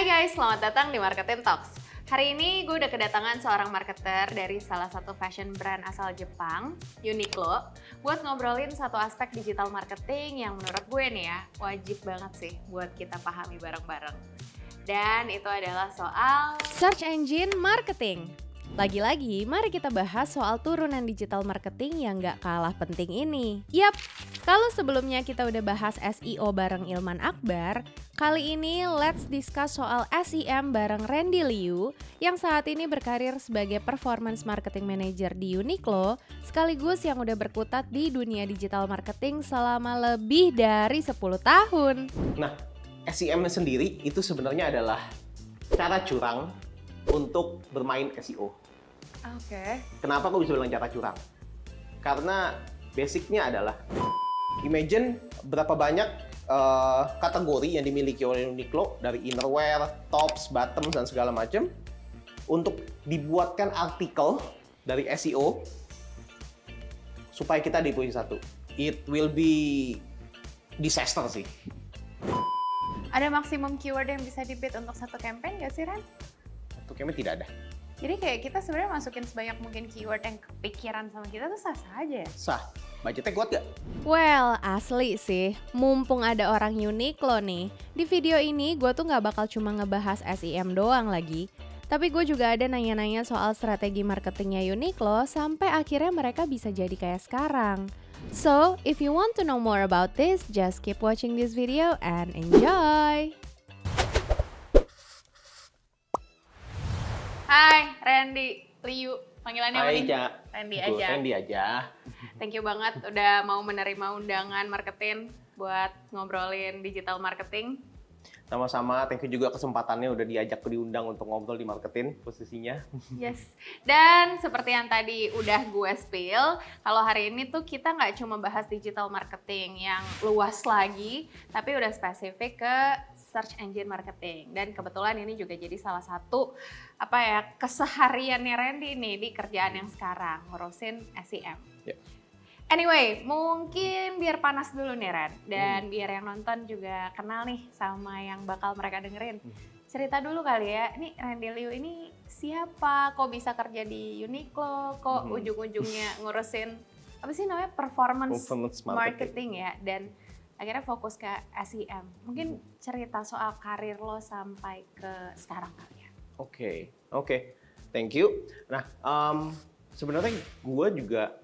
Hai guys, selamat datang di Marketing Talks. Hari ini gue udah kedatangan seorang marketer dari salah satu fashion brand asal Jepang, Uniqlo, buat ngobrolin satu aspek digital marketing yang menurut gue nih ya, wajib banget sih buat kita pahami bareng-bareng. Dan itu adalah soal search engine marketing. Lagi-lagi, mari kita bahas soal turunan digital marketing yang gak kalah penting ini. Yap, kalau sebelumnya kita udah bahas SEO bareng Ilman Akbar, kali ini let's discuss soal SEM bareng Randy Liu yang saat ini berkarir sebagai Performance Marketing Manager di Uniqlo, sekaligus yang udah berkutat di dunia digital marketing selama lebih dari 10 tahun. Nah, SEM sendiri itu sebenarnya adalah cara curang untuk bermain SEO. Oke. Kenapa aku bisa bilang cara curang? Karena basicnya adalah imagine berapa banyak kategori yang dimiliki oleh Uniqlo dari innerwear, tops, bottoms dan segala macam untuk dibuatkan artikel dari SEO supaya kita di posisi satu. It will be disaster sih. Ada maksimum keyword yang bisa di-bid untuk satu campaign nggak sih, Ren? Satu campaign tidak ada. Jadi kayak kita sebenarnya masukin sebanyak mungkin keyword yang kepikiran sama kita tuh sah-sah aja ya? Sah. Budgetnya kuat gak? Well, asli sih. Mumpung ada orang Uniqlo nih, di video ini gue tuh gak bakal cuma ngebahas SEM doang lagi. Tapi gue juga ada nanya-nanya soal strategi marketingnya Uniqlo sampai akhirnya mereka bisa jadi kayak sekarang. So, if you want to know more about this, just keep watching this video and enjoy! Hai, Randy Liu. Panggilannya apa nih? Randy aja. Randy aja. Thank you banget udah mau menerima undangan marketing buat ngobrolin digital marketing. Sama-sama, thank you juga kesempatannya udah diundang untuk ngobrol di marketing posisinya. Yes, dan seperti yang tadi udah gue spill, kalau hari ini tuh kita nggak cuma bahas digital marketing yang luas lagi, tapi udah spesifik ke search engine marketing. Dan kebetulan ini juga jadi salah satu kesehariannya Randy nih di kerjaan yang sekarang, ngurusin SEM. Yeah. Anyway, mungkin biar panas dulu nih Ren, dan biar yang nonton juga kenal nih sama yang bakal mereka dengerin. Cerita dulu kali ya, nih Randy Liu ini siapa? Kok bisa kerja di Uniqlo? Kok ujung-ujungnya ngurusin apa sih namanya performance marketing ya? Dan akhirnya fokus ke SEM. Mungkin cerita soal karir lo sampai ke sekarang kali ya. Oke. Thank you. Nah, sebenarnya gue juga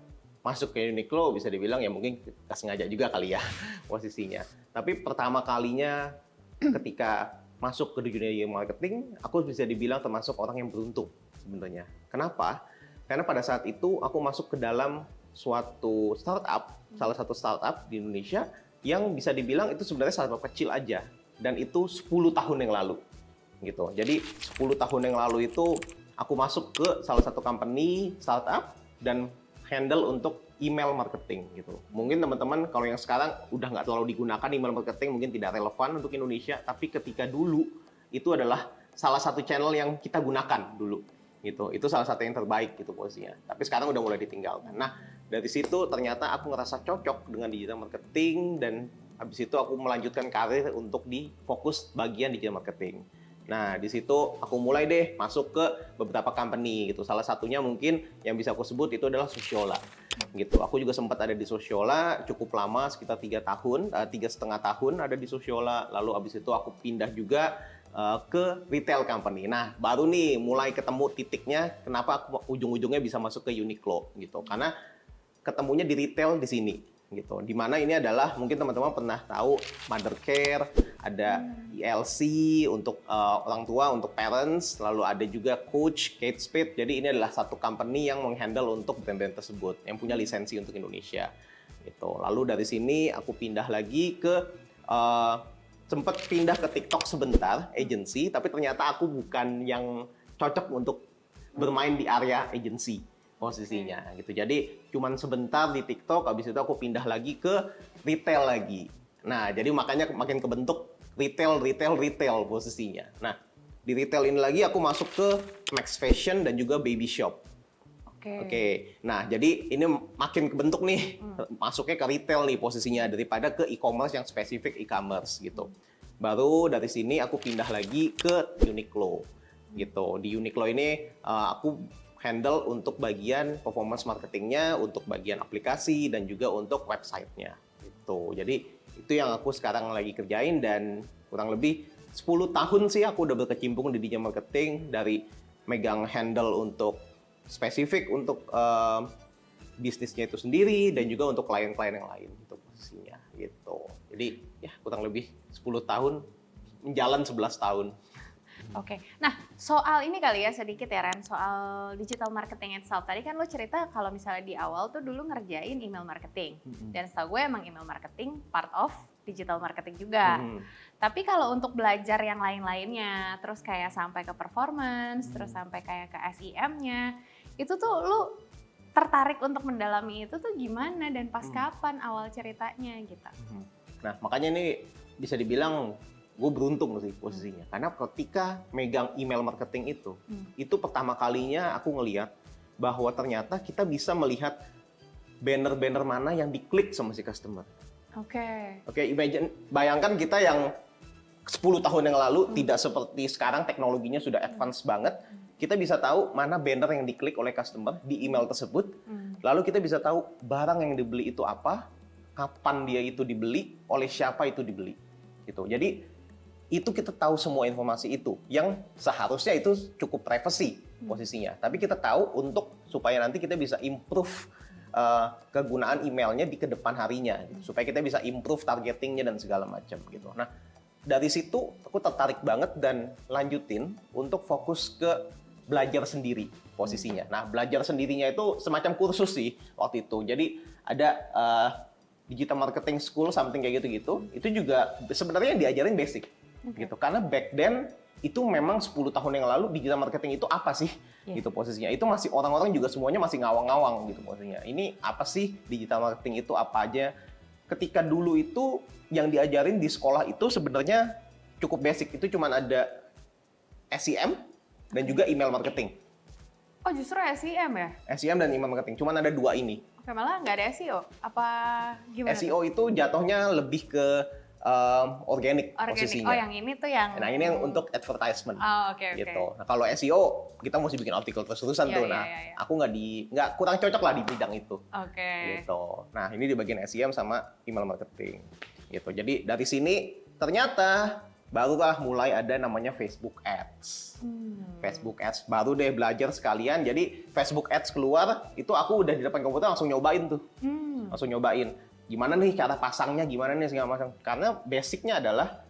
masuk ke Uniqlo bisa dibilang ya mungkin gak sengaja juga kali ya posisinya. Tapi pertama kalinya ketika masuk ke dunia marketing, aku bisa dibilang termasuk orang yang beruntung sebenarnya. Kenapa? Karena pada saat itu aku masuk ke dalam suatu startup, salah satu startup di Indonesia yang bisa dibilang itu sebenarnya startup kecil aja. Dan itu 10 tahun yang lalu. Gitu. Jadi 10 tahun yang lalu itu aku masuk ke salah satu company startup dan handle untuk email marketing gitu. Mungkin teman-teman kalau yang sekarang udah nggak terlalu digunakan email marketing, mungkin tidak relevan untuk Indonesia, tapi ketika dulu itu adalah salah satu channel yang kita gunakan dulu gitu. Itu salah satu yang terbaik gitu posisinya. Tapi sekarang udah mulai ditinggalkan. Nah, dari situ ternyata aku ngerasa cocok dengan digital marketing dan habis itu aku melanjutkan karir untuk di fokus bagian digital marketing. Nah, di situ aku mulai deh masuk ke beberapa company gitu. Salah satunya mungkin yang bisa aku sebut itu adalah Sociolla. Gitu. Aku juga sempat ada di Sociolla cukup lama, sekitar 3,5 tahun ada di Sociolla. Lalu abis itu aku pindah juga ke retail company. Nah, baru nih mulai ketemu titiknya kenapa aku ujung-ujungnya bisa masuk ke Uniqlo gitu. Karena ketemunya di retail di sini gitu. Dimana ini adalah mungkin teman-teman pernah tahu Mother Care, ada ELC untuk orang tua, untuk parents, lalu ada juga Coach, Kate Spade. Jadi ini adalah satu company yang menghandle untuk brand-brand tersebut yang punya lisensi untuk Indonesia gitu. Lalu dari sini aku pindah lagi ke sempat pindah ke TikTok sebentar, agency, tapi ternyata aku bukan yang cocok untuk bermain di area agency posisinya gitu. Jadi cuman sebentar di TikTok, habis itu aku pindah lagi ke retail lagi. Nah, jadi makanya makin kebentuk retail posisinya. Nah, di retail ini lagi aku masuk ke Max Fashion dan juga Baby Shop. Oke. Nah, jadi ini makin kebentuk nih, masuknya ke retail nih posisinya daripada ke e-commerce yang spesifik e-commerce gitu. Baru dari sini aku pindah lagi ke Uniqlo gitu. Di Uniqlo ini aku handle untuk bagian performance marketingnya, untuk bagian aplikasi dan juga untuk websitenya gitu. Jadi itu yang aku sekarang lagi kerjain dan kurang lebih 10 tahun sih aku udah berkecimpung di digital marketing, dari megang handle untuk spesifik untuk bisnisnya itu sendiri dan juga untuk klien-klien yang lain gitu posisinya gitu. Jadi ya kurang lebih 10 tahun menjalan 11 tahun. Oke, nah soal ini kali ya sedikit ya Ren, soal digital marketing itself. Tadi kan lo cerita kalau misalnya di awal tuh dulu ngerjain email marketing. Dan setahu gue emang email marketing part of digital marketing juga. Tapi kalau untuk belajar yang lain-lainnya, terus kayak sampai ke performance, terus sampai kayak ke SEM-nya, itu tuh lo tertarik untuk mendalami itu tuh gimana dan pas kapan awal ceritanya gitu? Nah makanya ini bisa dibilang gue beruntung sih posisinya, karena ketika megang email marketing itu pertama kalinya aku ngelihat bahwa ternyata kita bisa melihat banner-banner mana yang diklik sama si customer. Oke, bayangkan kita yang 10 tahun yang lalu tidak seperti sekarang, teknologinya sudah advance banget. Kita bisa tahu mana banner yang diklik oleh customer di email tersebut, lalu kita bisa tahu barang yang dibeli itu apa, kapan dia itu dibeli, oleh siapa itu dibeli, gitu. Jadi itu kita tahu semua informasi itu, yang seharusnya itu cukup privacy posisinya. Tapi kita tahu untuk supaya nanti kita bisa improve kegunaan emailnya di kedepan harinya, gitu. Supaya kita bisa improve targetingnya dan segala macam gitu. Nah dari situ aku tertarik banget dan lanjutin untuk fokus ke belajar sendiri posisinya. Nah belajar sendirinya itu semacam kursus sih waktu itu. Jadi ada digital marketing school something kayak gitu-gitu. Itu juga sebenarnya diajarin basic. Gitu. Karena back then itu memang 10 tahun yang lalu digital marketing itu apa sih gitu posisinya. Itu masih orang-orang juga semuanya masih ngawang-ngawang gitu posisinya. Ini apa sih digital marketing itu apa aja? Ketika dulu itu yang diajarin di sekolah itu sebenarnya cukup basic. Itu cuma ada SEM dan juga email marketing. Oh justru SEM ya? SEM dan email marketing. Cuma ada dua ini. Oke, malah nggak ada SEO? Apa gimana? SEO itu jatuhnya lebih ke organic posisinya. Oh yang ini tuh yang... Nah ini yang untuk advertisement. Oh oke. Gitu. Nah kalau SEO kita mesti bikin artikel terus-terusan tuh. Nah aku nggak kurang cocok lah di bidang itu. Gitu. Nah ini di bagian SEM sama email marketing. Gitu. Jadi dari sini ternyata barulah mulai ada namanya Facebook Ads. Facebook Ads baru deh belajar sekalian. Jadi Facebook Ads keluar itu aku udah di depan komputer langsung nyobain tuh. Langsung nyobain. Gimana nih cara pasangnya, gimana nih segala macam. Karena basicnya adalah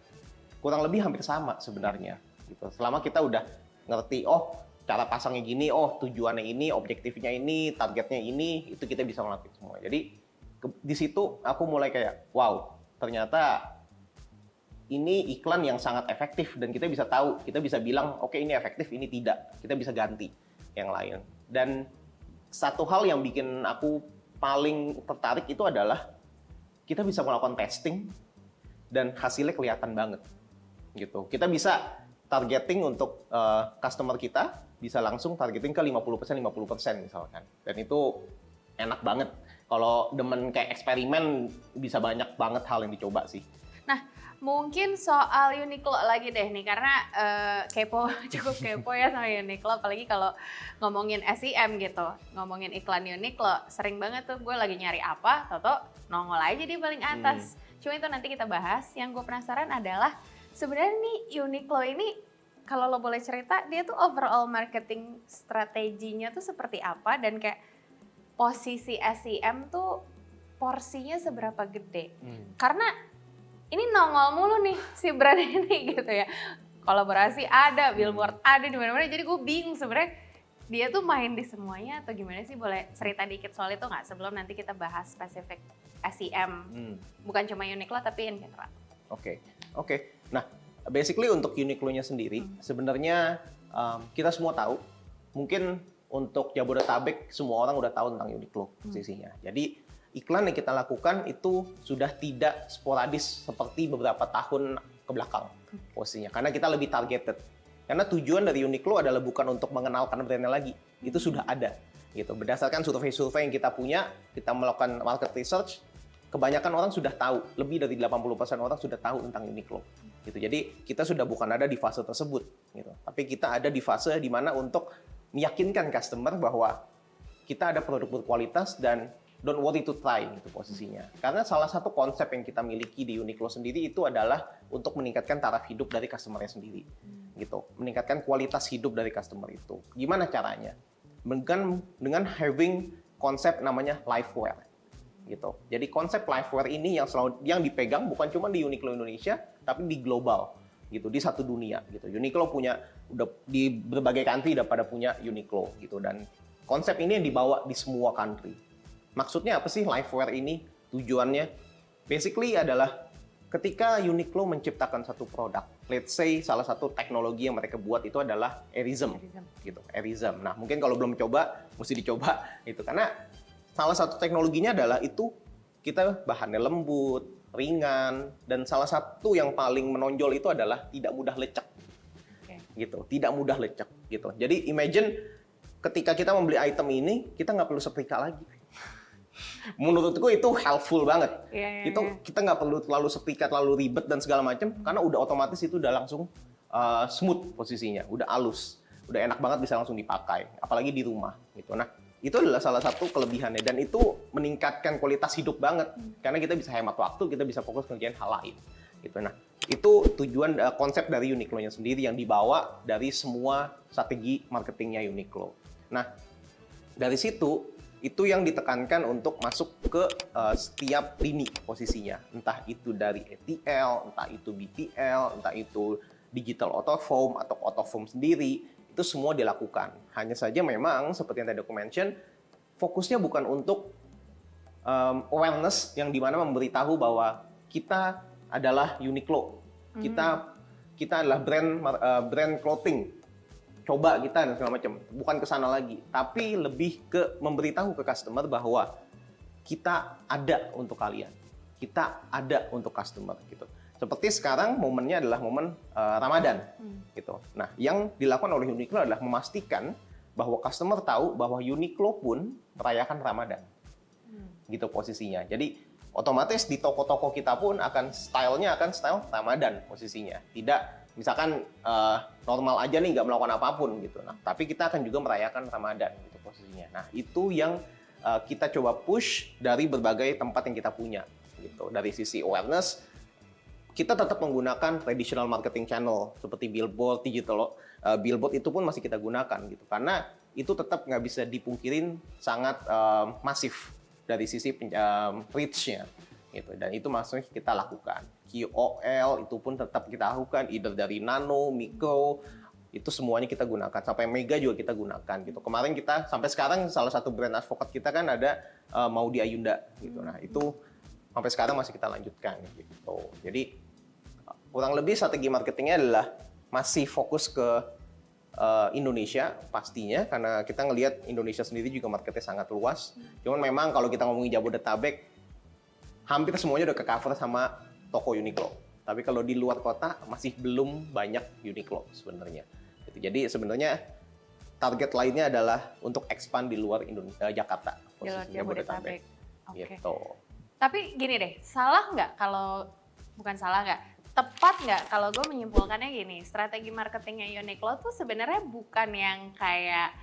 kurang lebih hampir sama sebenarnya. Gitu. Selama kita udah ngerti, oh cara pasangnya gini, oh tujuannya ini, objektifnya ini, targetnya ini, itu kita bisa ngelakuin semua. Jadi di situ aku mulai kayak, wow ternyata ini iklan yang sangat efektif dan kita bisa tahu, kita bisa bilang, oke ini efektif, ini tidak. Kita bisa ganti yang lain. Dan satu hal yang bikin aku paling tertarik itu adalah kita bisa melakukan testing dan hasilnya kelihatan banget gitu. Kita bisa targeting untuk customer kita, bisa langsung targeting ke 50% misalkan. Dan itu enak banget. Kalau demen kayak eksperimen bisa banyak banget hal yang dicoba sih. Nah, mungkin soal Uniqlo lagi deh nih, karena cukup kepo ya sama Uniqlo, apalagi kalau ngomongin SEM gitu, ngomongin iklan Uniqlo, sering banget tuh gue lagi nyari apa, toto nongol aja di paling atas. Cuma itu nanti kita bahas. Yang gue penasaran adalah sebenarnya nih Uniqlo ini, kalau lo boleh cerita, dia tuh overall marketing strateginya tuh seperti apa, dan kayak posisi SEM tuh porsinya seberapa gede? Karena ini nongol mulu nih si brand ini gitu ya. Kolaborasi ada, billboard ada di mana-mana. Jadi gue bingung sebenarnya dia tuh main di semuanya atau gimana sih? Boleh cerita dikit soal itu nggak? Sebelum nanti kita bahas spesifik SEM. Bukan cuma Uniqlo tapi in general. Oke. Nah, basically untuk Uniqlo-nya sendiri sebenarnya kita semua tahu. Mungkin untuk Jabodetabek semua orang udah tahu tentang Uniqlo posisinya. Jadi iklan yang kita lakukan itu sudah tidak sporadis seperti beberapa tahun ke belakang posisinya. Karena kita lebih targeted. Karena tujuan dari Uniqlo adalah bukan untuk mengenalkan brandnya lagi. Itu sudah ada. Gitu. Berdasarkan survei-survei yang kita punya, kita melakukan market research, kebanyakan orang sudah tahu, lebih dari 80% orang sudah tahu tentang Uniqlo. Gitu. Jadi kita sudah bukan ada di fase tersebut, gitu. Tapi kita ada di fase di mana untuk meyakinkan customer bahwa kita ada produk berkualitas dan don't worry to try gitu posisinya. Karena salah satu konsep yang kita miliki di Uniqlo sendiri itu adalah untuk meningkatkan taraf hidup dari customer-nya sendiri. Gitu. Meningkatkan kualitas hidup dari customer itu. Gimana caranya? Dengan having konsep namanya lifewear. Gitu. Jadi konsep lifewear ini yang dipegang bukan cuma di Uniqlo Indonesia, tapi di global, gitu, di satu dunia, gitu. Uniqlo punya udah di berbagai country udah pada punya Uniqlo, gitu. Dan konsep ini yang dibawa di semua country. Maksudnya apa sih lifewear ini? Tujuannya basically adalah ketika Uniqlo menciptakan satu produk, let's say salah satu teknologi yang mereka buat itu adalah Airism. Gitu, Airism. Nah, mungkin kalau belum coba, mesti dicoba, gitu. Karena salah satu teknologinya adalah itu kita bahannya lembut, ringan, dan salah satu yang paling menonjol itu adalah tidak mudah lecek. Gitu, tidak mudah lecek gitu. Jadi imagine ketika kita membeli item ini, kita nggak perlu setrika lagi. Menurutku itu helpful banget. Kita nggak perlu terlalu setrika, terlalu ribet dan segala macam, karena udah otomatis itu udah langsung smooth posisinya, udah halus, udah enak banget bisa langsung dipakai, apalagi di rumah gitu. Nah, itu adalah salah satu kelebihannya dan itu meningkatkan kualitas hidup banget karena kita bisa hemat waktu, kita bisa fokus kerjaan hal lain gitu. Nah, itu tujuan konsep dari Uniqlo-nya sendiri yang dibawa dari semua strategi marketingnya Uniqlo. Nah, dari situ itu yang ditekankan untuk masuk ke setiap lini posisinya, entah itu dari ETL, entah itu BTL, entah itu digital out of home atau out of home sendiri. Itu semua dilakukan. Hanya saja memang seperti yang tadi aku mention, fokusnya bukan untuk awareness yang dimana memberitahu bahwa kita adalah Uniqlo, kita adalah brand clothing. Coba kita dan segala macam. Bukan ke sana lagi, tapi lebih ke memberitahu ke customer bahwa kita ada untuk kalian, kita ada untuk customer gitu. Seperti sekarang momennya adalah momen Ramadan, gitu. Nah, yang dilakukan oleh Uniqlo adalah memastikan bahwa customer tahu bahwa Uniqlo pun merayakan Ramadan, gitu posisinya. Jadi otomatis di toko-toko kita pun style-nya akan style Ramadan posisinya. Tidak misalkan normal aja nih nggak melakukan apapun gitu. Nah, tapi kita akan juga merayakan Ramadan, gitu posisinya. Nah, itu yang kita coba push dari berbagai tempat yang kita punya, gitu. Dari sisi awareness, kita tetap menggunakan traditional marketing channel seperti billboard, digital billboard itu pun masih kita gunakan gitu karena itu tetap nggak bisa dipungkirin sangat masif dari sisi reach-nya gitu dan itu maksudnya kita lakukan. KOL itu pun tetap kita lakukan either dari nano, micro itu semuanya kita gunakan sampai mega juga kita gunakan gitu. Kemarin kita sampai sekarang salah satu brand advocate kita kan ada Maudy Ayunda gitu. Nah, itu sampai sekarang masih kita lanjutkan gitu. Jadi kurang lebih strategi marketingnya adalah masih fokus ke Indonesia pastinya karena kita ngelihat Indonesia sendiri juga marketnya sangat luas. Cuman memang kalau kita ngomongin Jabodetabek hampir semuanya udah ke-cover sama toko Uniqlo. Tapi kalau di luar kota masih belum banyak Uniqlo sebenarnya. Jadi sebenarnya target lainnya adalah untuk expand di luar Jakarta, posisinya Jabodetabek. Gitu. Tapi gini deh, salah nggak tepat nggak kalau gue menyimpulkannya gini, strategi marketingnya Uniqlo tuh sebenarnya bukan yang kayak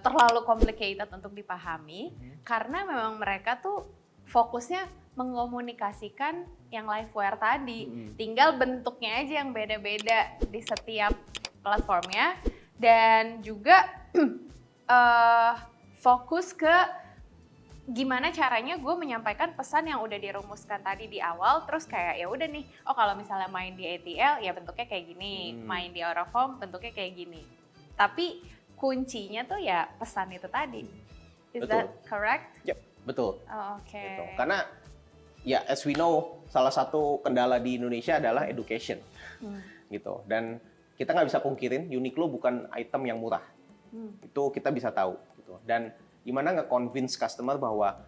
terlalu complicated untuk dipahami, karena memang mereka tuh fokusnya mengomunikasikan yang lifewear tadi, tinggal bentuknya aja yang beda-beda di setiap platformnya, dan juga fokus ke gimana caranya gue menyampaikan pesan yang udah dirumuskan tadi di awal, terus kayak ya udah nih, oh kalau misalnya main di ATL ya bentuknya kayak gini, main di out of home bentuknya kayak gini. Tapi kuncinya tuh ya pesan itu tadi. Is that correct? Yep, betul. Oh, oke. Gitu. Karena ya as we know, salah satu kendala di Indonesia adalah education. Gitu. Dan kita nggak bisa pungkirin Uniqlo bukan item yang murah. Itu kita bisa tahu gitu. Dan gimana nge-convince customer bahwa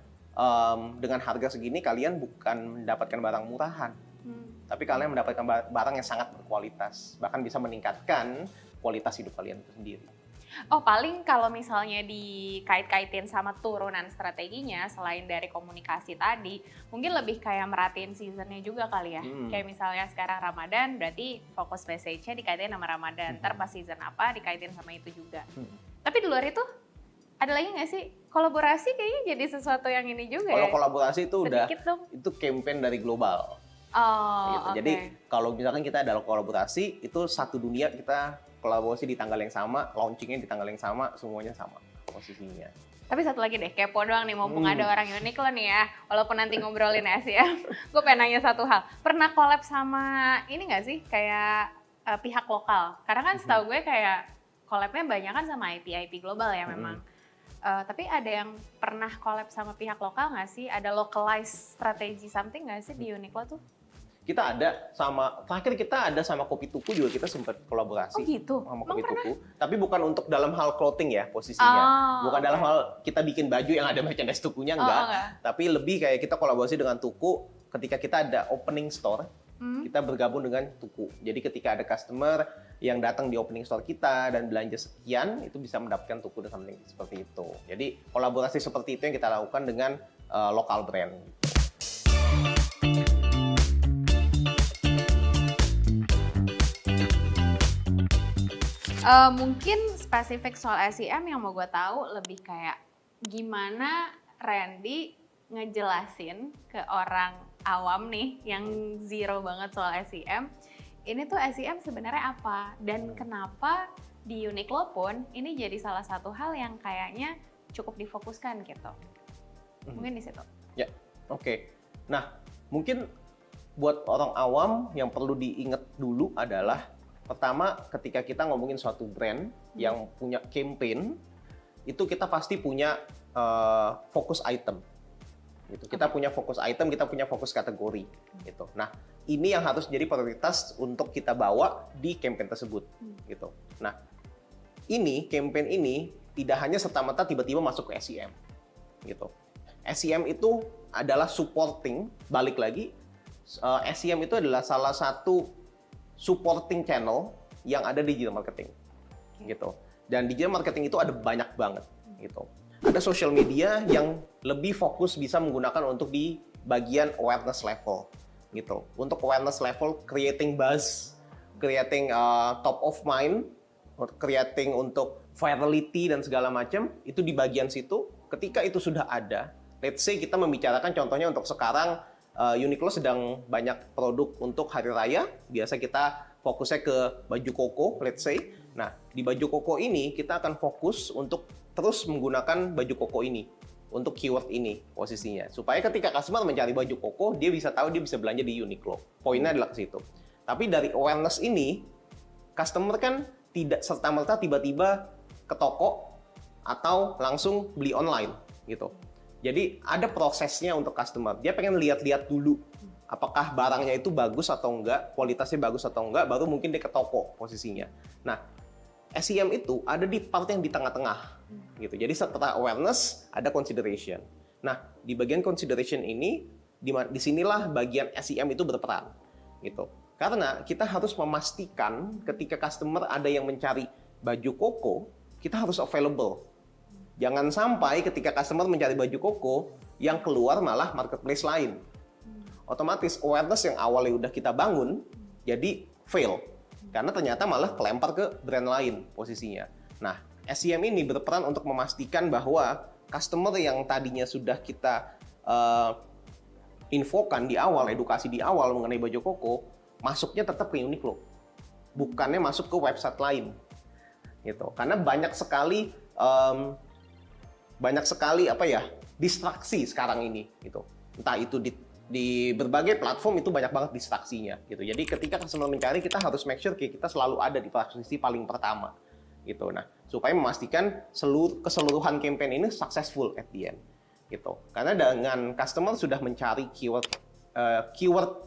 dengan harga segini kalian bukan mendapatkan barang murahan, tapi kalian mendapatkan barang yang sangat berkualitas, bahkan bisa meningkatkan kualitas hidup kalian itu sendiri. Oh, paling kalau misalnya dikait-kaitin sama turunan strateginya, selain dari komunikasi tadi, mungkin lebih kayak merhatiin seasonnya juga kali ya. Kayak misalnya sekarang Ramadan, berarti fokus message-nya dikaitin sama Ramadan. Ntar pas season apa, dikaitin sama itu juga. Tapi di luar itu, ada lagi nggak sih? Kolaborasi kayaknya jadi sesuatu yang ini juga Kalau ya? kolaborasi itu udah, Sedikit dong. itu campaign dari global. Oh, Gitu. oke. Jadi kalau misalkan kita ada kolaborasi, itu satu dunia kita kolaborasi di tanggal yang sama, launchingnya di tanggal yang sama, semuanya sama posisinya. Tapi satu lagi deh, kepo doang nih, mumpung ada orang unik lo nih ya. Walaupun nanti ngobrolin SEM, gue pengen nanya satu hal. Pernah collab sama ini nggak sih, kayak pihak lokal? Karena kan setahu gue kayak collabnya banyak kan sama IP global ya memang. Tapi ada yang pernah collab sama pihak lokal nggak sih? Ada localized strategy something nggak sih di Uniqlo tuh? Kita ada sama, terakhir kita ada sama Kopi Tuku juga, kita sempat kolaborasi. Oh gitu? Sama Emang Kopi pernah? Tuku. Tapi bukan untuk dalam hal clothing ya posisinya. Oh, Bukan dalam oke. hal kita bikin baju yang ada merchandise tukunya, enggak. enggak. Tapi lebih kayak kita kolaborasi dengan Tuku ketika kita ada opening store, kita bergabung dengan Tuku. Jadi ketika ada customer yang datang di opening store kita dan belanja sekian, itu bisa mendapatkan Tuku dan something seperti itu. Jadi kolaborasi seperti itu yang kita lakukan dengan lokal brand. Mungkin spesifik soal SEM yang mau gue tahu lebih kayak gimana Randy ngejelasin ke orang awam nih yang zero banget soal SEM, ini tuh SEM sebenarnya apa dan kenapa di Uniqlo pun ini jadi salah satu hal yang kayaknya cukup difokuskan gitu. Mungkin di situ. Ya, oke. Nah, mungkin buat orang awam yang perlu diingat dulu adalah pertama, ketika kita ngomongin suatu brand yang punya campaign, itu kita pasti punya fokus item. Gitu. Kita punya fokus item, kita punya fokus kategori. Gitu. Nah, ini yang harus jadi prioritas untuk kita bawa di campaign tersebut. Gitu. Nah, campaign ini tidak hanya serta-merta tiba-tiba masuk ke SEM. Gitu. SEM itu adalah supporting, balik lagi, SEM itu adalah salah satu supporting channel yang ada di digital marketing, gitu. Dan digital marketing itu ada banyak banget, gitu. Ada social media yang lebih fokus bisa menggunakan untuk di bagian awareness level, gitu. Untuk awareness level, creating buzz, creating top of mind, creating untuk virality dan segala macam, itu di bagian situ. Ketika itu sudah ada, let's say kita membicarakan contohnya untuk sekarang Uniqlo sedang banyak produk untuk hari raya. Biasa kita fokusnya ke baju koko, let's say. Nah, di baju koko ini kita akan fokus untuk terus menggunakan baju koko ini untuk keyword ini posisinya. Supaya ketika customer mencari baju koko, dia bisa tahu dia bisa belanja di Uniqlo. Poinnya adalah ke situ. Tapi dari awareness ini, customer kan tidak serta-merta tiba-tiba ke toko atau langsung beli online gitu. Jadi ada prosesnya untuk customer. Dia pengen lihat-lihat dulu apakah barangnya itu bagus atau enggak, kualitasnya bagus atau enggak, baru mungkin dia ke toko posisinya. Nah, SEM itu ada di part yang di tengah-tengah gitu. Jadi setelah awareness ada consideration. Nah, di bagian consideration ini disinilah bagian SEM itu berperan gitu. Karena kita harus memastikan ketika customer ada yang mencari baju koko, kita harus available. Jangan sampai ketika customer mencari baju koko, yang keluar malah marketplace lain. Otomatis awareness yang awalnya udah kita bangun, jadi fail. Karena ternyata malah kelempar ke brand lain posisinya. Nah, SEM ini berperan untuk memastikan bahwa customer yang tadinya sudah kita infokan di awal, edukasi di awal mengenai baju koko, masuknya tetap ke Uniqlo. Bukannya masuk ke website lain. Gitu. Karena banyak sekali distraksi sekarang ini gitu. Entah itu di berbagai platform itu banyak banget distraksinya gitu. Jadi ketika customer mencari, kita harus make sure kita selalu ada di posisi paling pertama gitu. Nah, supaya memastikan keseluruhan campaign ini successful at the end gitu. Karena dengan customer sudah mencari keyword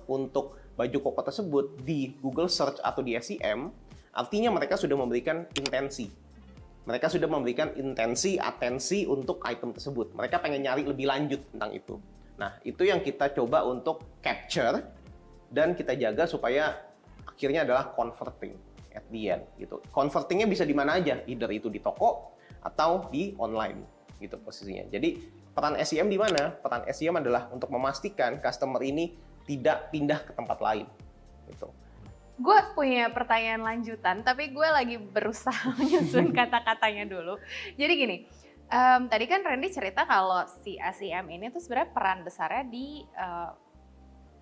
untuk baju koko tersebut di Google Search atau di SEM, artinya mereka sudah memberikan intensi. Mereka sudah memberikan atensi untuk item tersebut. Mereka pengen nyari lebih lanjut tentang itu. Nah, itu yang kita coba untuk capture dan kita jaga supaya akhirnya adalah converting at the end gitu. Convertingnya bisa di mana aja, either itu di toko atau di online gitu posisinya. Jadi peran SEM di mana? Peran SEM adalah untuk memastikan customer ini tidak pindah ke tempat lain gitu. Gue punya pertanyaan lanjutan, tapi gue lagi berusaha menyusun kata-katanya dulu. Jadi gini, tadi kan Randy cerita kalau si SEM ini tuh sebenarnya peran besarnya di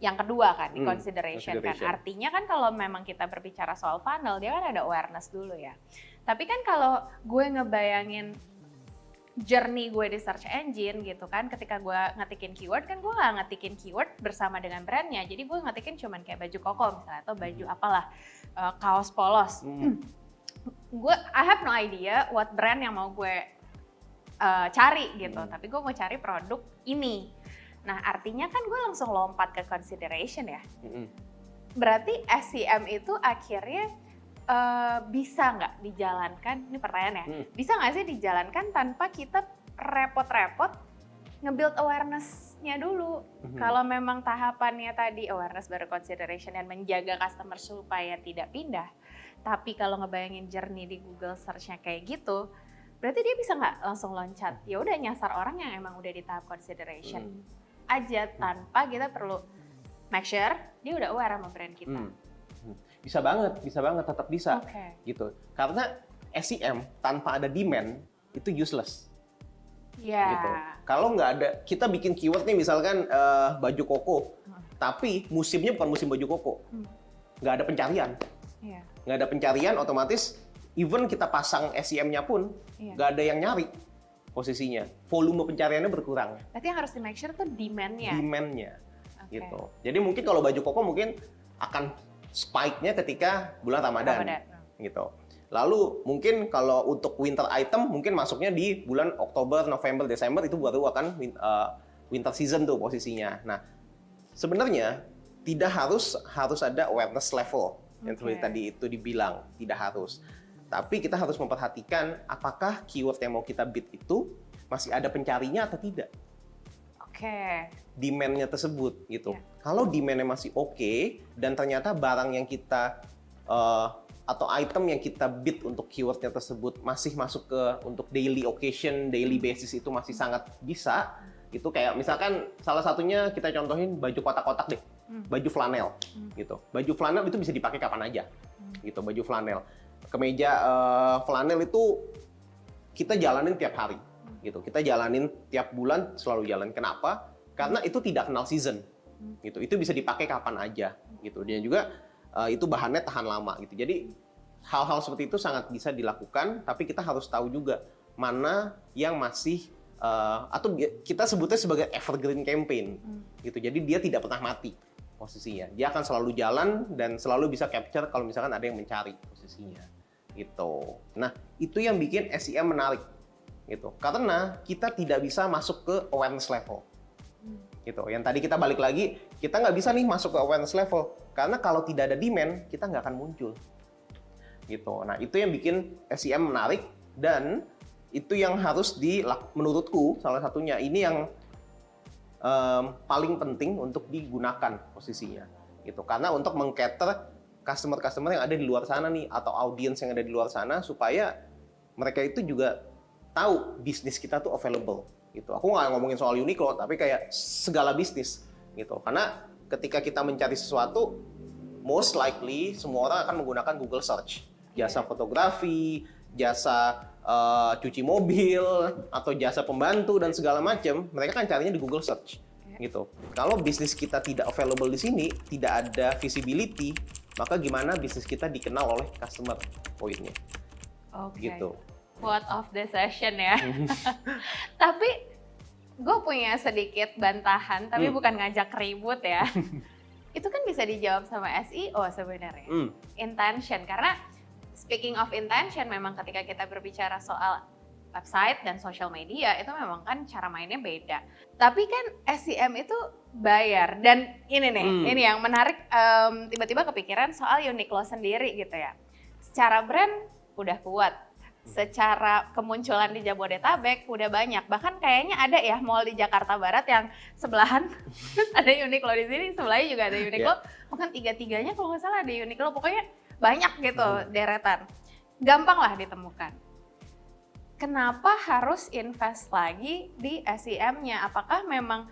yang kedua kan, di consideration kan. Artinya kan kalau memang kita berbicara soal funnel, dia kan ada awareness dulu ya. Tapi kan kalau gue ngebayangin journey gue di search engine gitu kan, ketika gue ngetikin keyword kan gue nggak ngetikin keyword bersama dengan brandnya. Jadi gue ngetikin cuman kayak baju koko misalnya, atau baju apalah, kaos polos. I have no idea what brand yang mau gue cari gitu, tapi gue mau cari produk ini. Nah artinya kan gue langsung lompat ke consideration ya. Berarti SEM itu akhirnya bisa nggak dijalankan, ini pertanyaannya, bisa nggak sih dijalankan tanpa kita repot-repot nge-build awareness-nya dulu? Kalau memang tahapannya tadi awareness baru consideration dan menjaga customer supaya tidak pindah, tapi kalau ngebayangin journey di Google search-nya kayak gitu, berarti dia bisa nggak langsung loncat? Ya udah nyasar orang yang emang udah di tahap consideration aja, tanpa kita perlu make sure dia udah aware sama brand kita. Bisa banget, tetap bisa gitu. Karena SEM tanpa ada demand itu useless. Gitu. Kalau nggak ada, kita bikin keyword nih misalkan baju koko, tapi musimnya bukan musim baju koko, nggak ada pencarian, nggak ada pencarian, otomatis even kita pasang SEM-nya pun nggak ada yang nyari posisinya, volume pencariannya berkurang. Berarti yang harus di make sure tuh demand-nya. Gitu. Jadi mungkin kalau baju koko mungkin akan spike-nya ketika bulan Ramadan. Gitu. Lalu mungkin kalau untuk winter item mungkin masuknya di bulan Oktober, November, Desember, itu baru akan winter season tuh posisinya. Nah, sebenarnya tidak harus ada awareness level yang seperti tadi itu dibilang, tidak harus. Tapi kita harus memperhatikan apakah keyword yang mau kita bid itu masih ada pencarinya atau tidak. Demand-nya tersebut gitu. Kalau demand-nya masih oke dan ternyata barang yang kita atau item yang kita bid untuk keyword-nya tersebut masih masuk ke untuk daily occasion, daily basis itu masih sangat bisa. Itu kayak misalkan salah satunya kita contohin baju kotak-kotak deh. Baju flanel gitu. Baju flanel itu bisa dipakai kapan aja. Gitu, baju flanel. Kemeja flanel itu kita jalanin tiap hari. Gitu. Kita jalanin tiap bulan, selalu jalan. Kenapa? Karena itu tidak kenal season. Gitu. Itu bisa dipakai kapan aja gitu. Dan juga itu bahannya tahan lama gitu. Jadi hal-hal seperti itu sangat bisa dilakukan, tapi kita harus tahu juga mana yang masih atau kita sebutnya sebagai evergreen campaign gitu. Jadi dia tidak pernah mati posisinya. Dia akan selalu jalan dan selalu bisa capture kalau misalkan ada yang mencari posisinya gitu. Nah, itu yang bikin SEM menarik gitu. Karena kita tidak bisa masuk ke awareness level. Gitu. Yang tadi kita balik lagi, kita nggak bisa nih masuk ke awareness level karena kalau tidak ada demand, kita nggak akan muncul. Gitu. Nah, itu yang bikin SEM menarik dan itu yang harus menurutku salah satunya ini yang paling penting untuk digunakan posisinya gitu. Karena untuk meng-cater customer-customer yang ada di luar sana nih atau audiens yang ada di luar sana supaya mereka itu juga tahu bisnis kita tuh available gitu. Aku nggak ngomongin soal Uniqlo tapi kayak segala bisnis gitu. Karena ketika kita mencari sesuatu most likely semua orang akan menggunakan Google Search. Jasa fotografi, jasa cuci mobil atau jasa pembantu dan segala macam, mereka kan carinya di Google Search gitu. Kalau bisnis kita tidak available di sini, tidak ada visibility, maka gimana bisnis kita dikenal oleh customer poinnya? Gitu. Quote of the session ya. Tapi gue punya sedikit bantahan, tapi bukan ngajak ribut ya. Itu kan bisa dijawab sama SEO sebenarnya. Intention, karena speaking of intention, memang ketika kita berbicara soal website dan social media, itu memang kan cara mainnya beda. Tapi kan SEM itu bayar. Dan ini nih, ini yang menarik, tiba-tiba kepikiran soal Uniqlo sendiri gitu ya. Secara brand udah kuat, secara kemunculan di Jabodetabek udah banyak. Bahkan kayaknya ada ya mall di Jakarta Barat yang sebelahan ada Uniqlo di sini, sebelahnya juga ada Uniqlo. Bahkan tiga-tiganya kalau nggak salah ada Uniqlo. Pokoknya banyak gitu deretan. Gampang lah ditemukan. Kenapa harus invest lagi di SEM-nya? Apakah memang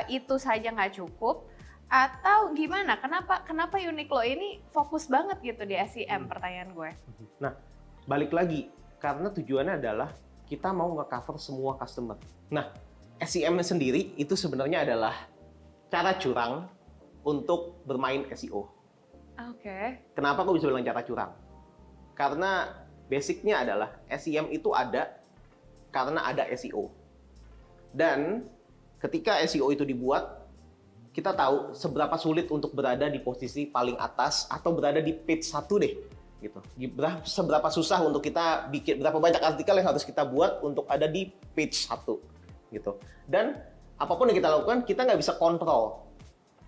itu saja nggak cukup? Atau gimana? Kenapa Uniqlo ini fokus banget gitu di SEM? Pertanyaan gue. Nah, balik lagi, karena tujuannya adalah kita mau nge-cover semua customer. Nah, SEM sendiri itu sebenarnya adalah cara curang untuk bermain SEO. Oke. Kenapa kok bisa bilang cara curang? Karena basicnya adalah SEM itu ada karena ada SEO. Dan ketika SEO itu dibuat, kita tahu seberapa sulit untuk berada di posisi paling atas atau berada di page 1 deh. Gitu. Seberapa susah untuk kita bikin, berapa banyak artikel yang harus kita buat untuk ada di page 1. Gitu. Dan apapun yang kita lakukan, kita nggak bisa kontrol.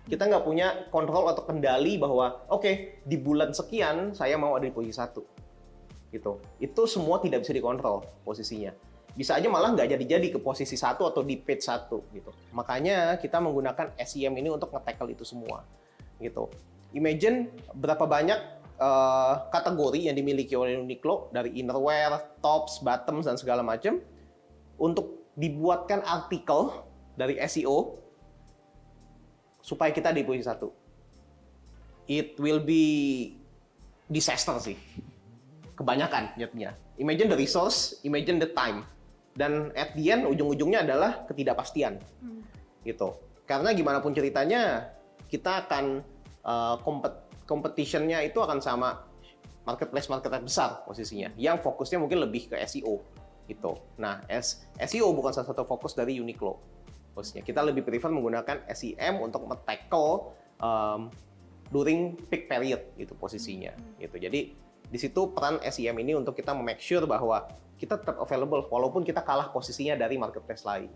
Kita nggak punya kontrol atau kendali bahwa oke, di bulan sekian saya mau ada di posisi 1. Gitu. Itu semua tidak bisa dikontrol posisinya. Bisa aja malah nggak jadi-jadi ke posisi 1 atau di page 1 gitu. Makanya kita menggunakan SEM ini untuk nge-tackle itu semua. Gitu. Imagine berapa banyak kategori yang dimiliki oleh Uniqlo dari innerwear, tops, bottoms dan segala macam untuk dibuatkan artikel dari SEO supaya kita di posisi 1. It will be disaster sih. Kebanyakan jadinya. Imagine the resource, imagine the time. Dan at the end, ujung-ujungnya adalah ketidakpastian. Gitu. Karena gimana pun ceritanya, kita akan competition-nya itu akan sama marketplace besar posisinya. Yang fokusnya mungkin lebih ke SEO. Gitu. Nah, SEO bukan salah satu fokus dari Uniqlo. Posisinya. Kita lebih prefer menggunakan SEM untuk tackle during peak period gitu posisinya. Gitu. Jadi di situ peran SEM ini untuk kita make sure bahwa kita tetap available walaupun kita kalah posisinya dari marketplace lain.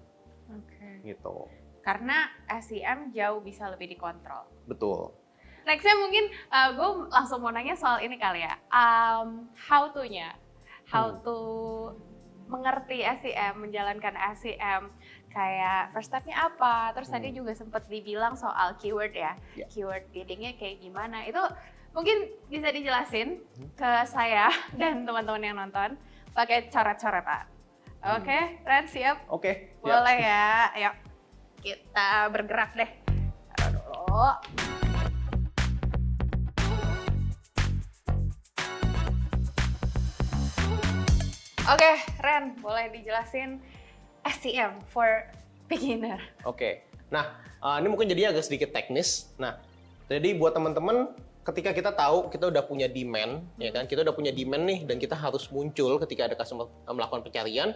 Oke. Gitu. Karena SEM jauh bisa lebih dikontrol. Betul. Nextnya mungkin gue langsung mau nanya soal ini kali ya. How to-nya. How to mengerti SEM, menjalankan SEM. Kayak first step-nya apa, terus tadi juga sempat dibilang soal keyword ya, keyword bidding-nya kayak gimana, itu mungkin bisa dijelasin ke saya dan teman-teman yang nonton pakai coret-coretan. Oke, Ren siap? Oke. Boleh ya, ayo kita bergerak deh. Taruh dulu. Oke, Ren, boleh dijelasin SEM for beginner. Oke. Nah, ini mungkin jadinya agak sedikit teknis. Nah, jadi buat teman-teman, ketika kita tahu kita udah punya demand, ya kan? Kita udah punya demand nih, dan kita harus muncul ketika ada customer melakukan pencarian,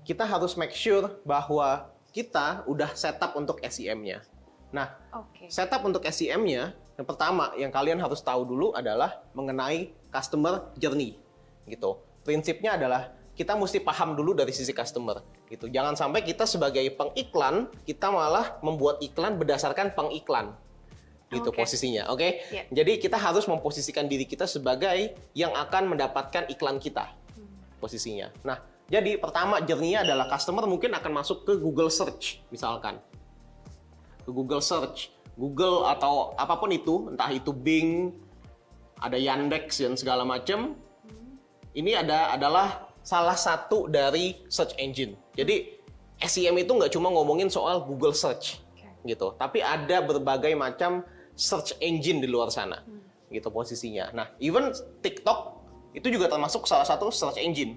kita harus make sure bahwa kita udah setup untuk SEM-nya. Nah, setup untuk SEM-nya, yang pertama yang kalian harus tahu dulu adalah mengenai customer journey, gitu. Prinsipnya adalah kita mesti paham dulu dari sisi customer, gitu. Jangan sampai kita sebagai pengiklan, kita malah membuat iklan berdasarkan pengiklan, gitu posisinya, oke? Yeah. Jadi kita harus memposisikan diri kita sebagai yang akan mendapatkan iklan kita, posisinya. Nah, jadi pertama journey-nya adalah customer mungkin akan masuk ke Google Search, misalkan. Ke Google Search, Google atau apapun itu, entah itu Bing, ada Yandex dan segala macam. Ini adalah salah satu dari search engine. Jadi SEM itu nggak cuma ngomongin soal Google Search, gitu. Tapi ada berbagai macam search engine di luar sana, gitu posisinya. Nah, even TikTok itu juga termasuk salah satu search engine.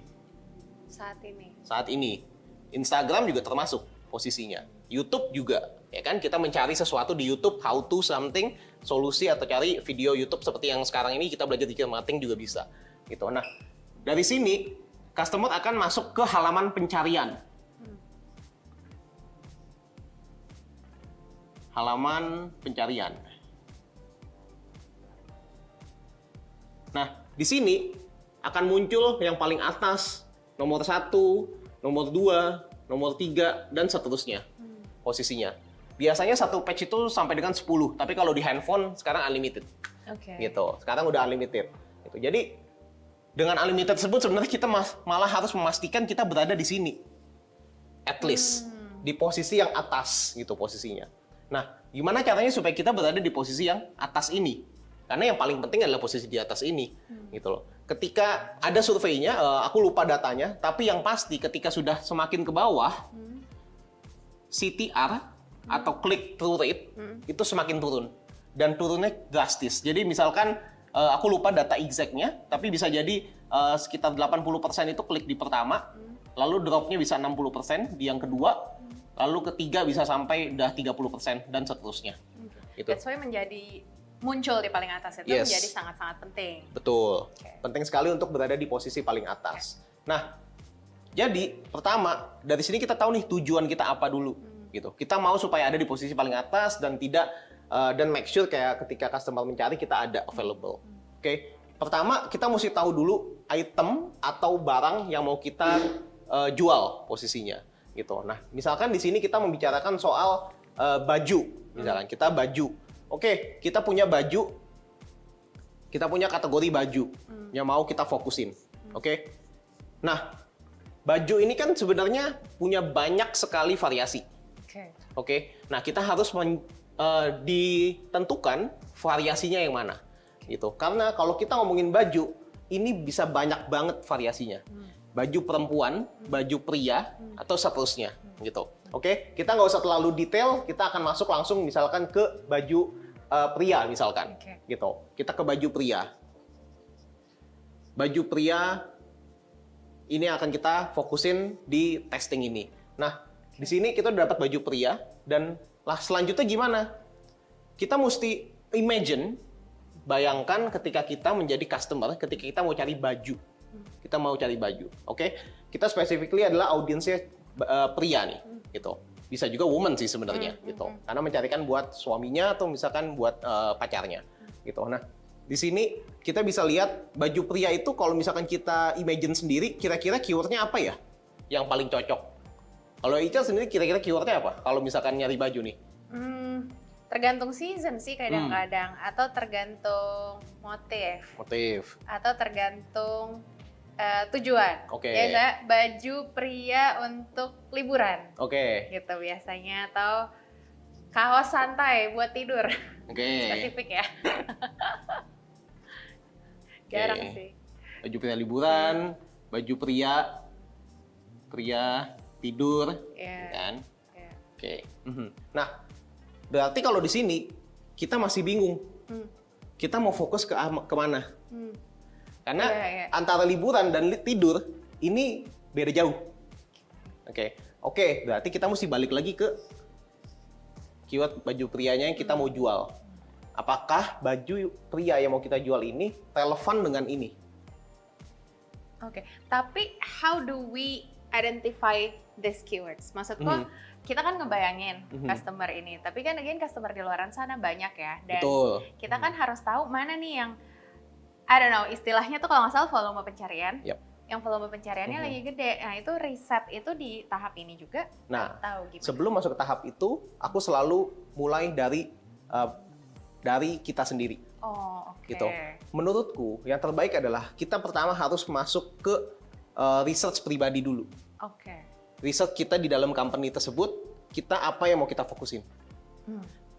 Saat ini. Instagram juga termasuk posisinya. YouTube juga, ya kan? Kita mencari sesuatu di YouTube, how to something, solusi atau cari video YouTube seperti yang sekarang ini kita belajar digital marketing juga bisa, gitu. Nah, dari sini customer akan masuk ke halaman pencarian. Halaman pencarian. Nah, di sini akan muncul yang paling atas, nomor 1, nomor 2, nomor 3, dan seterusnya posisinya. Biasanya satu page itu sampai dengan 10, tapi kalau di handphone sekarang unlimited. Gitu. Sekarang udah unlimited. Gitu. Jadi dengan unlimited tersebut sebenarnya kita malah harus memastikan kita berada di sini. At least di posisi yang atas gitu posisinya. Nah, gimana caranya supaya kita berada di posisi yang atas ini? Karena yang paling penting adalah posisi di atas ini, gitu loh. Ketika ada surveinya, aku lupa datanya, tapi yang pasti ketika sudah semakin ke bawah, CTR atau click through rate itu semakin turun dan turunnya drastis. Jadi misalkan aku lupa data exactnya, tapi bisa jadi sekitar 80% itu klik di pertama, lalu dropnya bisa 60% di yang kedua, lalu ketiga bisa sampai udah 30% dan seterusnya. Gitu. That's why muncul di paling atas itu menjadi sangat-sangat penting. Betul. Penting sekali untuk berada di posisi paling atas. Nah, jadi pertama dari sini kita tahu nih tujuan kita apa dulu, gitu. Kita mau supaya ada di posisi paling atas dan tidak dan make sure kayak ketika customer mencari kita ada available. Oke. Pertama kita mesti tahu dulu item atau barang yang mau kita jual posisinya, gitu. Nah, misalkan di sini kita membicarakan soal baju, misalkan kita baju. Oke, kita punya baju, kita punya kategori baju yang mau kita fokusin. Oke. Nah, baju ini kan sebenarnya punya banyak sekali variasi. Oke. Nah, kita harus ditentukan variasinya yang mana, gitu. Karena kalau kita ngomongin baju, ini bisa banyak banget variasinya. Baju perempuan, baju pria, atau seterusnya, gitu. Oke, kita nggak usah terlalu detail, kita akan masuk langsung misalkan ke baju pria misalkan, gitu. Kita ke baju pria. Baju pria ini akan kita fokusin di testing ini. Nah, di sini kita udah dapat baju pria dan selanjutnya gimana? Kita mesti imagine, bayangkan ketika kita menjadi customer, ketika kita mau cari baju. Kita mau cari baju, oke? Kita specifically adalah audiensnya pria nih, gitu. Bisa juga woman sih sebenarnya, gitu. Karena mencarikan buat suaminya atau misalkan buat pacarnya, gitu. Nah, di sini kita bisa lihat baju pria itu kalau misalkan kita imagine sendiri, kira-kira keywordnya apa ya yang paling cocok? Kalau Ica sendiri kira-kira keywordnya apa? Kalau misalkan nyari baju nih? Tergantung season sih kadang-kadang, atau tergantung motif, atau tergantung tujuan. Biasa baju pria untuk liburan. Gitu biasanya, atau kaos santai buat tidur. Spesifik ya. Jarang sih. Baju pria liburan, baju pria tidur, kan? Nah, berarti kalau di sini kita masih bingung. Kita mau fokus ke mana? Karena antara liburan dan tidur ini beda jauh. Oke, berarti kita mesti balik lagi ke keyword baju prianya yang kita mau jual. Apakah baju pria yang mau kita jual ini relevan dengan ini? Tapi how do we identify these keywords? Maksudku, kita kan ngebayangin customer ini, tapi kan again customer di luar sana banyak ya, dan kita kan harus tahu mana nih yang I don't know, istilahnya tuh kalau nggak salah volume pencarian. Yang volume pencariannya lagi gede. Nah, itu riset itu di tahap ini juga. Nah, tahu gimana? Sebelum masuk ke tahap itu, aku selalu mulai dari kita sendiri. Gitu. Menurutku, yang terbaik adalah kita pertama harus masuk ke research pribadi dulu. Research kita di dalam company tersebut, kita apa yang mau kita fokusin.